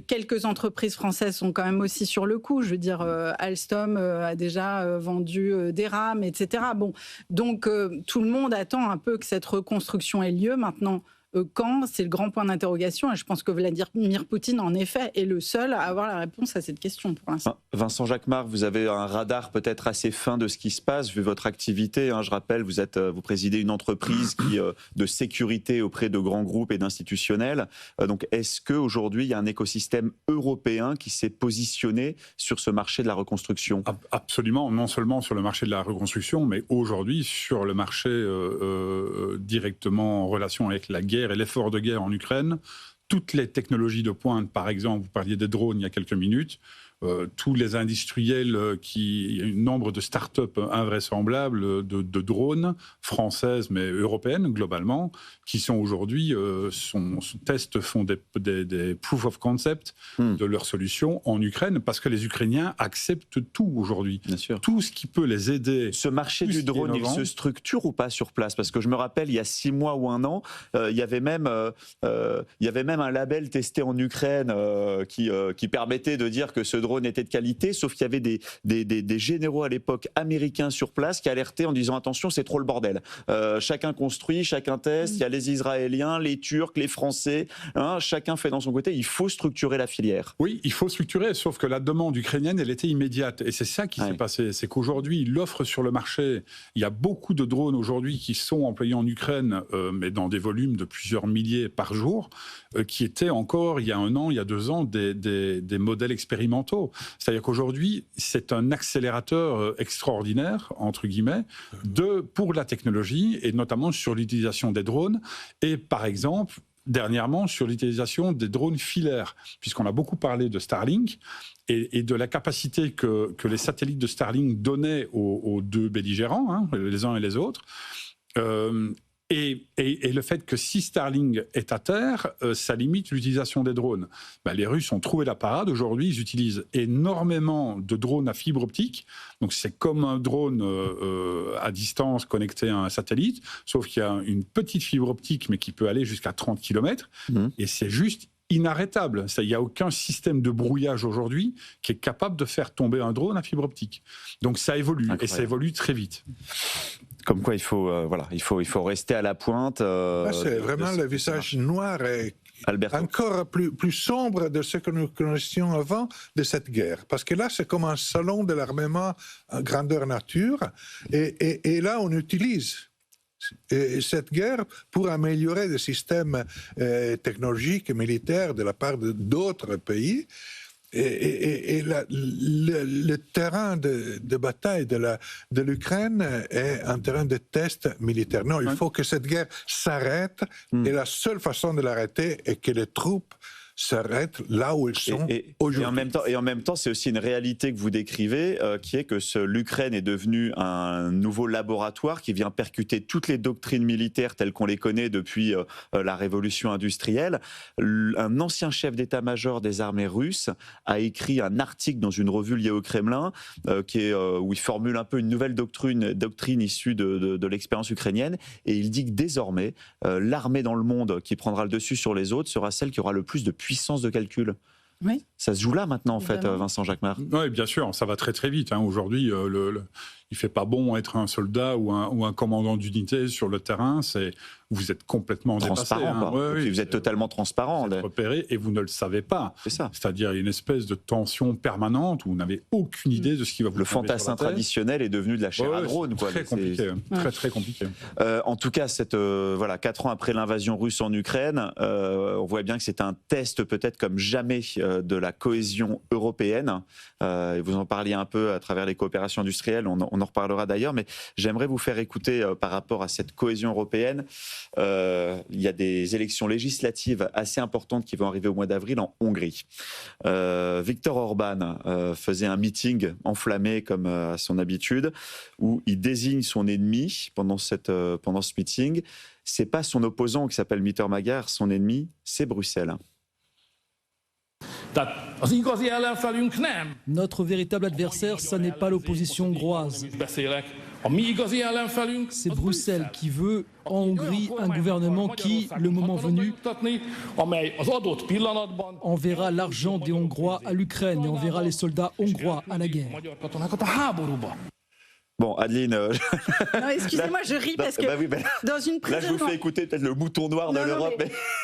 Quelques entreprises françaises sont quand même aussi sur le coup. Je veux dire, Alstom a déjà vendu des rames, etc. Bon, donc tout le monde attend un peu que cette reconstruction ait lieu. Maintenant, quand, c'est le grand point d'interrogation, et je pense que Vladimir Poutine, en effet, est le seul à avoir la réponse à cette question pour l'instant. Vincent Jacquemart, vous avez un radar peut-être assez fin de ce qui se passe, vu votre activité. Je rappelle, vous présidez une entreprise de sécurité auprès de grands groupes et d'institutionnels. Donc, est-ce qu'aujourd'hui, il y a un écosystème européen qui s'est positionné sur ce marché de la reconstruction? Absolument, non seulement sur le marché de la reconstruction, mais aujourd'hui sur le marché directement en relation avec la guerre et l'effort de guerre en Ukraine. Toutes les technologies de pointe, par exemple, vous parliez des drones il y a quelques minutes, tous les industriels, il y a un nombre de start-up invraisemblables de drones françaises mais européennes globalement, qui sont aujourd'hui, font des proof of concept de leurs solutions en Ukraine, parce que les Ukrainiens acceptent tout aujourd'hui. Bien sûr. Tout ce qui peut les aider. Ce marché du drone, il se structure ou pas sur place? Parce que je me rappelle, il y a 6 mois ou 1 an, il y avait même un label testé en Ukraine qui permettait de dire que ce drone était de qualité, sauf qu'il y avait des généraux à l'époque américains sur place qui alertaient en disant attention, c'est trop le bordel. Chacun construit, chacun teste, il y a les Israéliens, les Turcs, les Français, chacun fait dans son côté, il faut structurer la filière. Oui, il faut structurer, sauf que la demande ukrainienne, elle était immédiate. Et c'est ça qui s'est passé, c'est qu'aujourd'hui, l'offre sur le marché, il y a beaucoup de drones aujourd'hui qui sont employés en Ukraine, mais dans des volumes de plusieurs milliers par jour, qui étaient encore, il y a 1 an, il y a 2 ans, des modèles expérimentaux. faux. C'est-à-dire qu'aujourd'hui, c'est un accélérateur extraordinaire, entre guillemets, pour la technologie, et notamment sur l'utilisation des drones. Et par exemple, dernièrement, sur l'utilisation des drones filaires, puisqu'on a beaucoup parlé de Starlink et de la capacité que les satellites de Starlink donnaient aux deux belligérants, hein, les uns et les autres. Et le fait que si Starlink est à terre, ça limite l'utilisation des drones. Les Russes ont trouvé la parade. Aujourd'hui, ils utilisent énormément de drones à fibre optique. Donc c'est comme un drone à distance connecté à un satellite, sauf qu'il y a une petite fibre optique, mais qui peut aller jusqu'à 30 km. Et c'est juste inarrêtable. Il n'y a aucun système de brouillage aujourd'hui qui est capable de faire tomber un drone à fibre optique. Donc ça évolue, et ça évolue très vite. Comme quoi, il faut rester à la pointe. C'est vraiment le visage noir et encore plus sombre de ce que nous connaissions avant de cette guerre. Parce que là, c'est comme un salon de l'armement à grandeur nature. Et là, on utilise cette guerre pour améliorer des systèmes technologiques et militaires de la part d'autres pays. Et le terrain de bataille de l'Ukraine est un terrain de test militaire. Non, il faut que cette guerre s'arrête, et la seule façon de l'arrêter est que les troupes s'arrêtent là où ils sont aujourd'hui. Et en même temps, c'est aussi une réalité que vous décrivez, qui est que l'Ukraine est devenue un nouveau laboratoire qui vient percuter toutes les doctrines militaires telles qu'on les connaît depuis la révolution industrielle. Un ancien chef d'état-major des armées russes a écrit un article dans une revue liée au Kremlin où il formule un peu une nouvelle doctrine issue de l'expérience ukrainienne, et il dit que désormais, l'armée dans le monde qui prendra le dessus sur les autres sera celle qui aura le plus de puissance de calcul. Oui. Ça se joue là maintenant, en fait, Vincent Jacquemart. Oui, bien sûr, ça va très très vite. Aujourd'hui, il ne fait pas bon être un soldat ou un commandant d'unité sur le terrain. Vous êtes complètement transparent. Vous êtes totalement transparent. Vous êtes repéré et vous ne le savez pas. C'est ça. C'est-à-dire une espèce de tension permanente où vous n'avez aucune idée de ce qui va vous Le fantassin traditionnel est devenu de la chair à drone. Très compliqué. Très compliqué. En tout cas, 4 ans après l'invasion russe en Ukraine, on voit bien que c'est un test peut-être comme jamais de la cohésion européenne. Vous en parliez un peu à travers les coopérations industrielles, on en reparlera d'ailleurs, mais j'aimerais vous faire écouter par rapport à cette cohésion européenne. Il y a des élections législatives assez importantes qui vont arriver au mois d'avril en Hongrie. Viktor Orban faisait un meeting enflammé comme à son habitude, où il désigne son ennemi pendant ce meeting. C'est pas son opposant qui s'appelle Mitterrand Magyar, son ennemi, c'est Bruxelles. Notre véritable adversaire, ça n'est pas l'opposition hongroise. C'est Bruxelles qui veut en Hongrie un gouvernement qui, le moment venu, enverra l'argent des Hongrois à l'Ukraine et enverra les soldats hongrois à la guerre. Bon, Adeline... Non, excusez-moi, je ris parce que dans une précédente... Là, je vous fais écouter peut-être le mouton noir de l'Europe.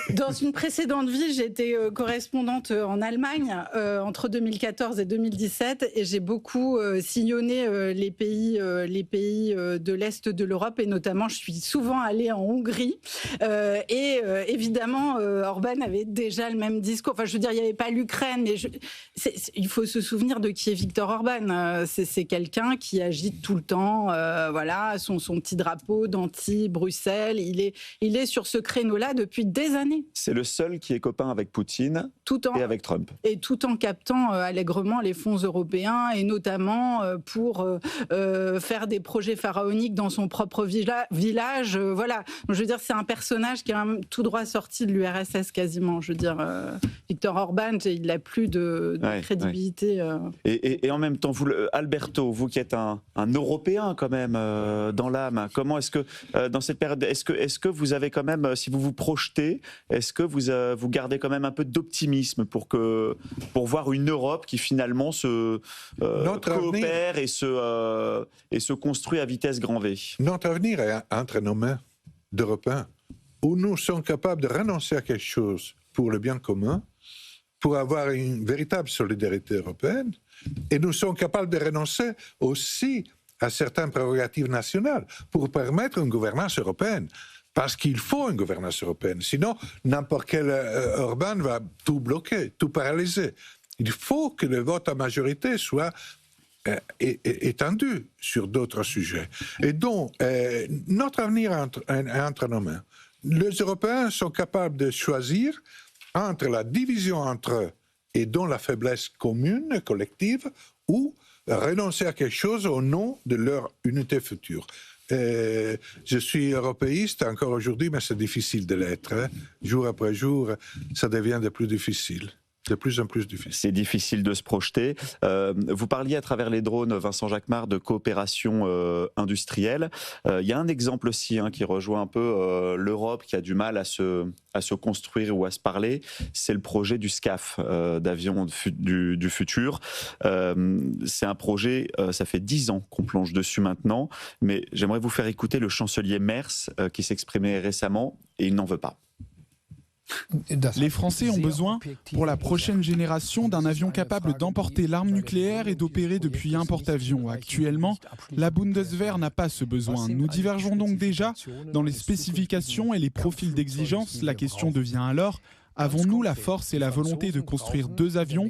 Dans une précédente vie, j'étais correspondante en Allemagne entre 2014 et 2017, et j'ai beaucoup sillonné les pays de l'Est de l'Europe, et notamment, je suis souvent allée en Hongrie. Évidemment, Orban avait déjà le même discours. Enfin, je veux dire, il n'y avait pas l'Ukraine, mais il faut se souvenir de qui est Viktor Orban. C'est quelqu'un qui agite tout le temps, son petit drapeau d'anti-Bruxelles. Il est sur ce créneau-là depuis des années. C'est le seul qui est copain avec Poutine et avec Trump. Et tout en captant allègrement les fonds européens, et notamment pour faire des projets pharaoniques dans son propre village. Voilà. Donc, je veux dire, c'est un personnage qui est même tout droit sorti de l'URSS quasiment. Je veux dire, Viktor Orban, il n'a plus de crédibilité. Et en même temps, Alberto, vous qui êtes un Européen quand même dans l'âme, comment est-ce que dans cette période, est-ce que vous avez quand même, si vous vous projetez, est-ce que vous gardez quand même un peu d'optimisme pour voir une Europe qui finalement se coopère et se construit à vitesse grand V? Notre avenir est entre nos mains d'Européens, où nous sommes capables de renoncer à quelque chose pour le bien commun, pour avoir une véritable solidarité européenne, et nous sommes capables de renoncer aussi à certaines prérogatives nationales pour permettre une gouvernance européenne. Parce qu'il faut une gouvernance européenne. Sinon, n'importe quel Orban va tout bloquer, tout paralyser. Il faut que le vote à majorité soit étendu sur d'autres sujets. Et donc, notre avenir est entre nos mains. Les Européens sont capables de choisir entre la division entre eux et donc la faiblesse commune, collective, ou renoncer à quelque chose au nom de leur unité future. Je suis européiste encore aujourd'hui, mais c'est difficile de l'être. Hein. Jour après jour, ça devient de plus difficile. De plus en plus difficile. C'est difficile de se projeter. Vous parliez à travers les drones, Vincent Jacquemart, de coopération industrielle. Il y a un exemple aussi qui rejoint un peu l'Europe qui a du mal à se construire ou à se parler. C'est le projet du SCAF, d'avion du futur. C'est un projet, ça fait 10 ans qu'on plonge dessus maintenant, mais j'aimerais vous faire écouter le chancelier Merz qui s'exprimait récemment et il n'en veut pas. Les Français ont besoin, pour la prochaine génération, d'un avion capable d'emporter l'arme nucléaire et d'opérer depuis un porte-avions. Actuellement, la Bundeswehr n'a pas ce besoin. Nous divergeons donc déjà dans les spécifications et les profils d'exigence. La question devient alors: avons-nous la force et la volonté de construire 2 avions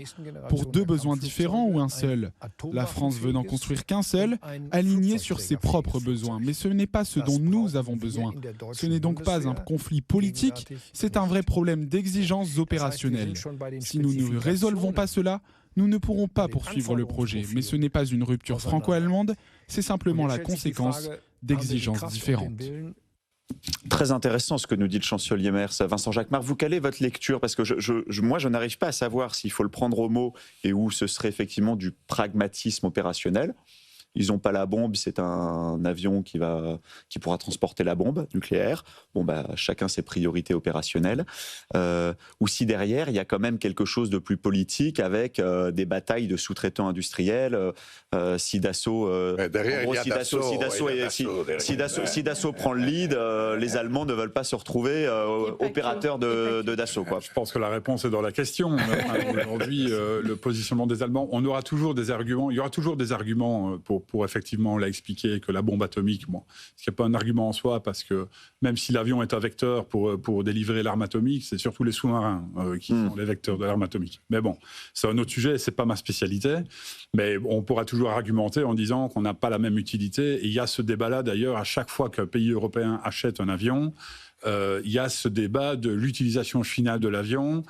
pour 2 besoins différents ou un seul? La France veut n'en construire qu'un seul, aligné sur ses propres besoins. Mais ce n'est pas ce dont nous avons besoin. Ce n'est donc pas un conflit politique, c'est un vrai problème d'exigence opérationnelle. Si nous ne résolvons pas cela, nous ne pourrons pas poursuivre le projet. Mais ce n'est pas une rupture franco-allemande, c'est simplement la conséquence d'exigences différentes. Très intéressant ce que nous dit le chancelier Merz. Vincent Jacquemart, vous, quelle est votre lecture? Parce que moi, je n'arrive pas à savoir s'il faut le prendre au mot et où ce serait effectivement du pragmatisme opérationnel. Ils n'ont pas la bombe, c'est un avion qui pourra transporter la bombe nucléaire. Bon, chacun ses priorités opérationnelles. Ou si derrière, il y a quand même quelque chose de plus politique avec des batailles de sous-traitants industriels. Si Dassault prend le lead, les Allemands ne veulent pas se retrouver opérateurs de Dassault. Quoi. Je pense que la réponse est dans la question. Aujourd'hui, le positionnement des Allemands, il y aura toujours des arguments pour effectivement, on l'a expliqué, que la bombe atomique, ce qui n'est pas un argument en soi, parce que même si l'avion est un vecteur pour délivrer l'arme atomique, c'est surtout les sous-marins qui sont les vecteurs de l'arme atomique. Mais bon, c'est un autre sujet, c'est pas ma spécialité, mais on pourra toujours argumenter en disant qu'on n'a pas la même utilité. Et il y a ce débat-là, d'ailleurs, à chaque fois qu'un pays européen achète un avion, il y a ce débat de l'utilisation finale de l'avion,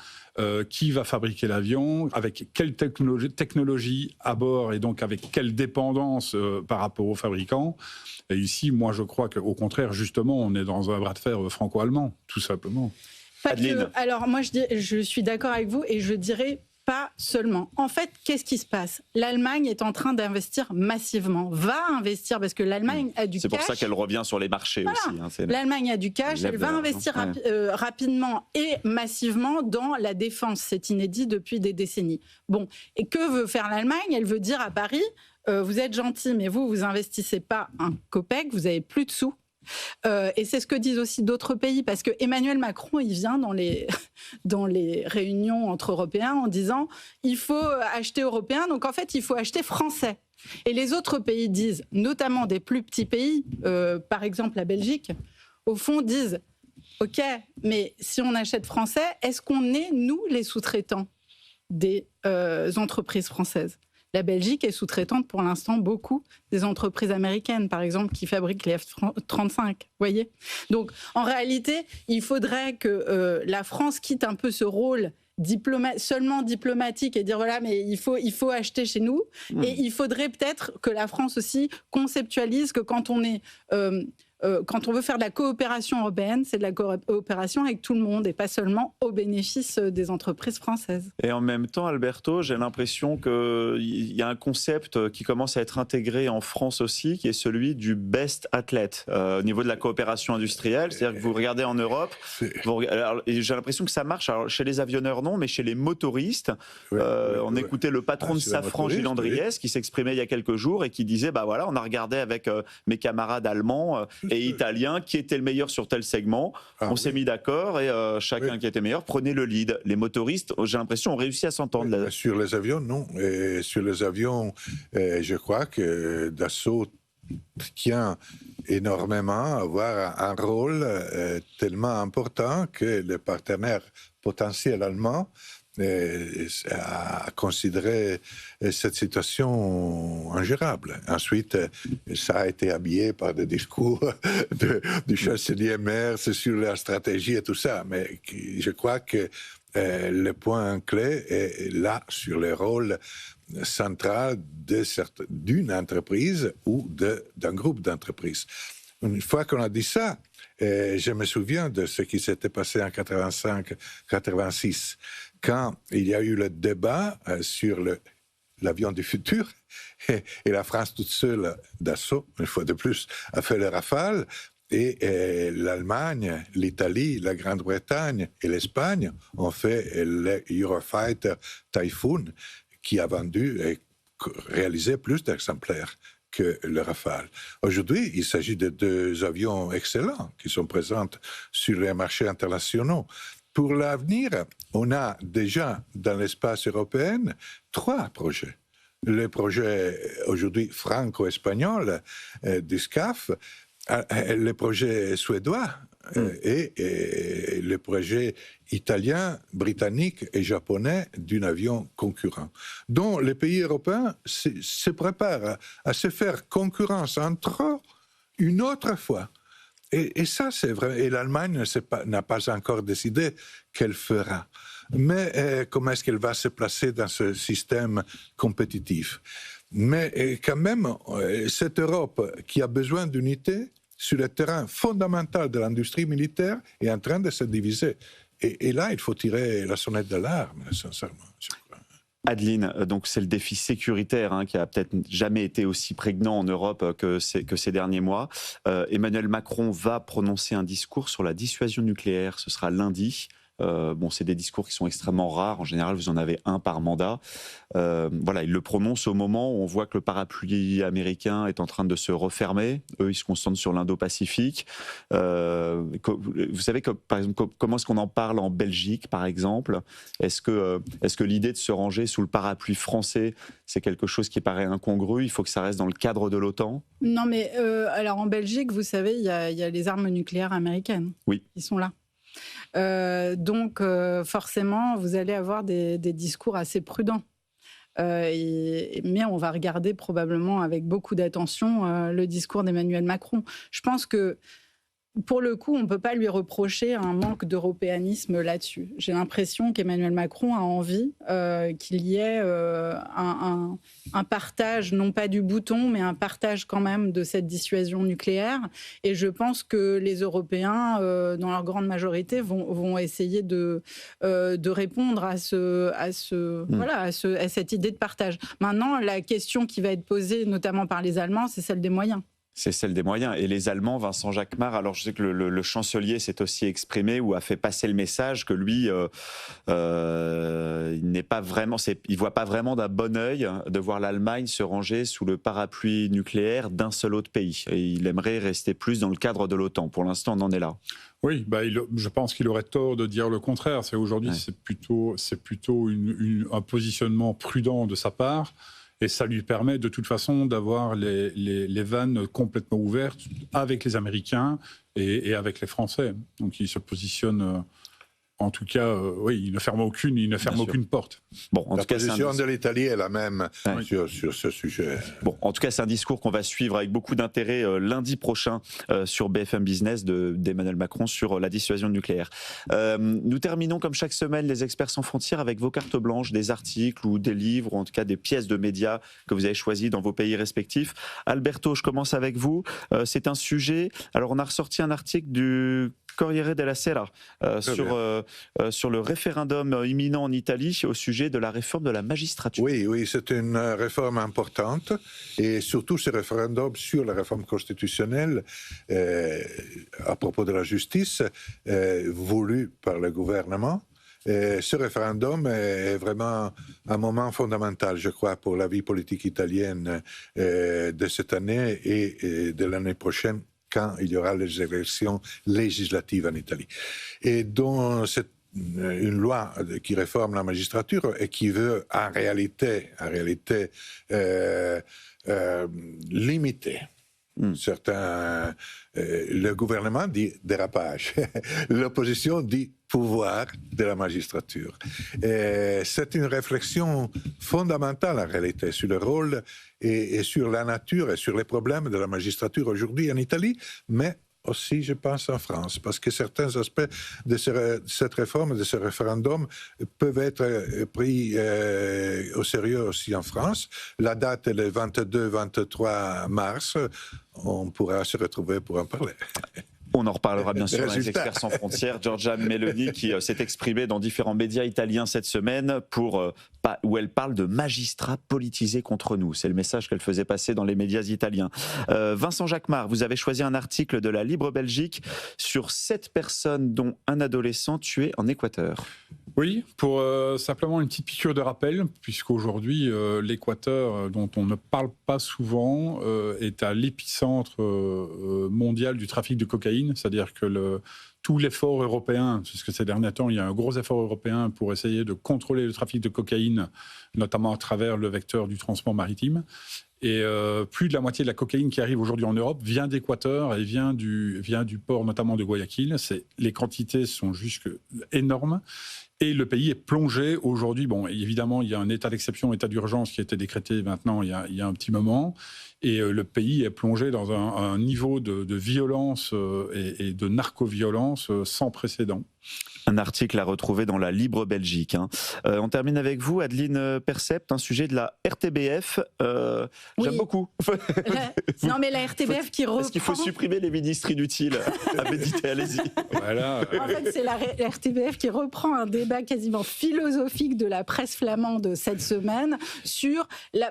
qui va fabriquer l'avion, avec quelle technologie à bord et donc avec quelle dépendance par rapport aux fabricants. Et ici, moi, je crois qu'au contraire, justement, on est dans un bras de fer franco-allemand, tout simplement. Alors, moi, je suis d'accord avec vous et je dirais pas seulement. En fait, qu'est-ce qui se passe? L'Allemagne est en train d'investir massivement, va investir parce que l'Allemagne a du cash. C'est pour ça qu'elle revient sur les marchés aussi. L'Allemagne a du cash, elle va investir rapidement et massivement dans la défense. C'est inédit depuis des décennies. Bon, et que veut faire l'Allemagne? Elle veut dire à Paris, vous êtes gentil, mais vous investissez pas un copec, vous avez plus de sous. Et c'est ce que disent aussi d'autres pays, parce que Emmanuel Macron, il vient dans les réunions entre Européens en disant il faut acheter européen, donc en fait il faut acheter français. Et les autres pays disent, notamment des plus petits pays, par exemple la Belgique, au fond disent ok, mais si on achète français, est-ce qu'on est nous les sous-traitants des entreprises françaises? La Belgique est sous-traitante pour l'instant beaucoup des entreprises américaines, par exemple, qui fabriquent les F-35. Voyez. Donc, en réalité, il faudrait que la France quitte un peu ce rôle seulement diplomatique et dire voilà, mais il faut acheter chez nous. Et il faudrait peut-être que la France aussi conceptualise que quand on est quand on veut faire de la coopération européenne, c'est de la coopération avec tout le monde et pas seulement au bénéfice des entreprises françaises. Et en même temps, Alberto, j'ai l'impression qu'il y a un concept qui commence à être intégré en France aussi, qui est celui du best athlete au niveau de la coopération industrielle. C'est-à-dire que vous regardez en Europe, j'ai l'impression que ça marche. Alors, chez les avionneurs, non, mais chez les motoristes, on écoutait le patron de Safran, Gilles Andriès, qui s'exprimait il y a quelques jours et qui disait bah voilà, on a regardé avec mes camarades allemands et italiens qui était le meilleur sur tel segment. On s'est mis d'accord et chacun qui était meilleur prenait le lead. Les motoristes, j'ai l'impression, ont réussi à s'entendre. Sur les avions, non. Et sur les avions, je crois que Dassault tient énormément à avoir un rôle tellement important que les partenaires potentiels allemands a considéré cette situation ingérable. Ensuite, ça a été habillé par des discours du chancelier Merz sur la stratégie et tout ça. Mais je crois que le point clé est là sur le rôle central d'une entreprise ou d'un groupe d'entreprises. Une fois qu'on a dit ça, je me souviens de ce qui s'était passé en 85-86, quand il y a eu le débat sur l'avion du futur, et la France toute seule d'assaut, une fois de plus, a fait le Rafale, et l'Allemagne, l'Italie, la Grande-Bretagne et l'Espagne ont fait le Eurofighter Typhoon, qui a vendu et réalisé plus d'exemplaires que le Rafale. Aujourd'hui, il s'agit de 2 avions excellents qui sont présents sur les marchés internationaux. Pour l'avenir, on a déjà dans l'espace européen 3 projets. Le projet aujourd'hui franco-espagnol du SCAF, le projet suédois et le projet italien, britannique et japonais d'un avion concurrent, dont les pays européens se préparent à se faire concurrence entre eux une autre fois. Et ça, c'est vrai. Et l'Allemagne n'a pas encore décidé qu'elle fera. Mais comment est-ce qu'elle va se placer dans ce système compétitif? Mais quand même, cette Europe qui a besoin d'unité sur le terrain fondamental de l'industrie militaire est en train de se diviser. Et là, il faut tirer la sonnette d'alarme, sincèrement. Adeline, donc c'est le défi sécuritaire qui a peut-être jamais été aussi prégnant en Europe que ces derniers mois. Emmanuel Macron va prononcer un discours sur la dissuasion nucléaire. Ce sera lundi. C'est des discours qui sont extrêmement rares. En général, vous en avez un par mandat. Il le prononce au moment où on voit que le parapluie américain est en train de se refermer. Eux, ils se concentrent sur l'Indo-Pacifique. Vous savez, par exemple, comment est-ce qu'on en parle en Belgique, par exemple? Est-ce que l'idée de se ranger sous le parapluie français, c'est quelque chose qui paraît incongru? Il faut que ça reste dans le cadre de l'OTAN? Non, mais alors en Belgique, vous savez, il y a les armes nucléaires américaines. Oui. Ils sont là. Donc forcément, vous allez avoir des discours assez prudents. Mais on va regarder probablement avec beaucoup d'attention le discours d'Emmanuel Macron. Je pense que pour le coup, on ne peut pas lui reprocher un manque d'européanisme là-dessus. J'ai l'impression qu'Emmanuel Macron a envie qu'il y ait un partage, non pas du bouton, mais un partage quand même de cette dissuasion nucléaire. Et je pense que les Européens, dans leur grande majorité, vont essayer de répondre à cette idée de partage. Maintenant, la question qui va être posée, notamment par les Allemands, c'est celle des moyens. C'est celle des moyens. Et les Allemands, Vincent Jacquemart, alors je sais que le chancelier s'est aussi exprimé ou a fait passer le message que lui, il n'est pas vraiment, il voit pas vraiment d'un bon œil de voir l'Allemagne se ranger sous le parapluie nucléaire d'un seul autre pays. Et il aimerait rester plus dans le cadre de l'OTAN. Pour l'instant, on en est là. Oui, je pense qu'il aurait tort de dire le contraire. Aujourd'hui, c'est plutôt un positionnement prudent de sa part. Et ça lui permet de toute façon d'avoir les vannes complètement ouvertes avec les Américains et avec les Français. Donc il se positionne, en tout cas, il ne ferme aucune porte. Bon, en tout cas, la position de l'Italie est la même sur ce sujet. Bon, en tout cas, c'est un discours qu'on va suivre avec beaucoup d'intérêt lundi prochain sur BFM Business d'Emmanuel Macron sur la dissuasion nucléaire. Nous terminons comme chaque semaine les Experts sans frontières avec vos cartes blanches, des articles ou des livres, ou en tout cas des pièces de médias que vous avez choisis dans vos pays respectifs. Alberto, je commence avec vous. C'est un sujet. Alors, on a ressorti un article du Corriere della Sera sur le référendum imminent en Italie au sujet de la réforme de la magistrature. Oui, c'est une réforme importante et surtout ce référendum sur la réforme constitutionnelle à propos de la justice voulu par le gouvernement. Et ce référendum est vraiment un moment fondamental, je crois, pour la vie politique italienne de cette année et de l'année prochaine, quand il y aura les élections législatives en Italie. Et donc, c'est une loi qui réforme la magistrature et qui veut en réalité limiter Le gouvernement dit dérapage, l'opposition dit pouvoir de la magistrature. C'est une réflexion fondamentale en réalité sur le rôle et sur la nature et sur les problèmes de la magistrature aujourd'hui en Italie, mais aussi, je pense, en France, parce que certains aspects de cette réforme, de ce référendum, peuvent être pris au sérieux aussi en France. La date est le 22-23 mars. On pourra se retrouver pour en parler. On en reparlera bien sûr dans les experts sans frontières. Giorgia Meloni qui s'est exprimée dans différents médias italiens cette semaine où elle parle de magistrats politisés contre nous. C'est le message qu'elle faisait passer dans les médias italiens. Vincent Jacquemart, vous avez choisi un article de la Libre Belgique sur 7 personnes dont un adolescent tué en Équateur. Oui, pour simplement une petite piqûre de rappel, puisqu'aujourd'hui, l'Équateur, dont on ne parle pas souvent, est à l'épicentre mondial du trafic de cocaïne. C'est-à-dire que tout l'effort européen, puisque ces derniers temps, il y a un gros effort européen pour essayer de contrôler le trafic de cocaïne, notamment à travers le vecteur du transport maritime. Et plus de la moitié de la cocaïne qui arrive aujourd'hui en Europe vient d'Équateur et vient du port notamment de Guayaquil. Les quantités sont juste énormes. Et le pays est plongé aujourd'hui. Bon, évidemment, il y a un état d'exception, état d'urgence qui a été décrété maintenant il y a un petit moment. Et le pays est plongé dans un niveau de violence et de narco-violence sans précédent. Un article à retrouver dans la Libre Belgique. On termine avec vous, Adeline Percept, un sujet de la RTBF. Oui. J'aime beaucoup. Non, mais la RTBF qui reprend... Est-ce qu'il faut supprimer les ministres inutiles à méditer? Allez-y. Voilà. En fait, c'est la RTBF qui reprend un débat quasiment philosophique de la presse flamande cette semaine sur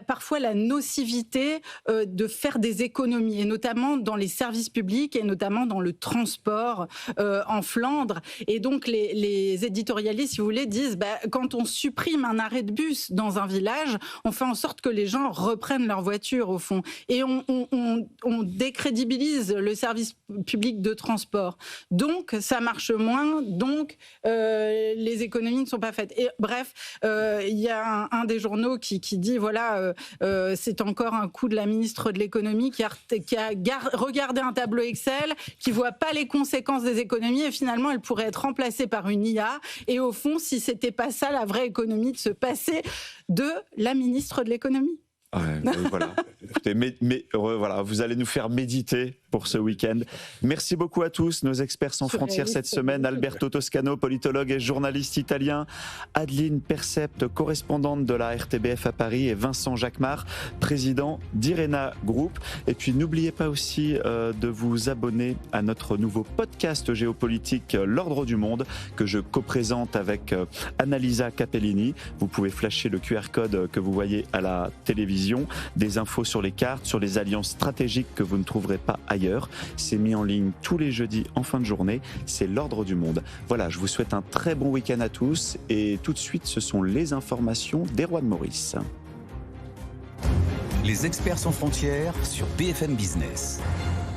parfois la nocivité de faire des économies, et notamment dans les services publics et notamment dans le transport en Flandre. Et donc, les éditorialistes, si vous voulez, disent quand on supprime un arrêt de bus dans un village, on fait en sorte que les gens reprennent leur voiture, au fond. Et on décrédibilise le service public de transport. Donc, ça marche moins. Donc, les économies ne sont pas faites. Et bref, il y a un des journaux qui dit, voilà, c'est encore un coup de la ministre de l'économie qui a regardé un tableau Excel, qui voit pas les conséquences des économies, et finalement, elle pourrait être remplacée par une IA. Et au fond, si c'était pas ça la vraie économie, de se passer de la ministre de l'économie. Voilà. Écoutez, voilà, vous allez nous faire méditer pour ce week-end. Merci beaucoup à tous, nos experts sans frontières cette semaine. Alberto Toscano, politologue et journaliste italien. Adeline Percept, correspondante de la RTBF à Paris. Et Vincent Jacquemart, président d'Irena Group. Et puis n'oubliez pas aussi de vous abonner à notre nouveau podcast géopolitique L'Ordre du Monde, que je co-présente avec Annalisa Capellini. Vous pouvez flasher le QR code que vous voyez à la télévision. Des infos sur les cartes, sur les alliances stratégiques que vous ne trouverez pas ailleurs. C'est mis en ligne tous les jeudis en fin de journée. C'est L'Ordre du Monde. Voilà, je vous souhaite un très bon week-end à tous. Et tout de suite, ce sont les informations d'Erwan Maurice. Les experts sans frontières sur BFM Business.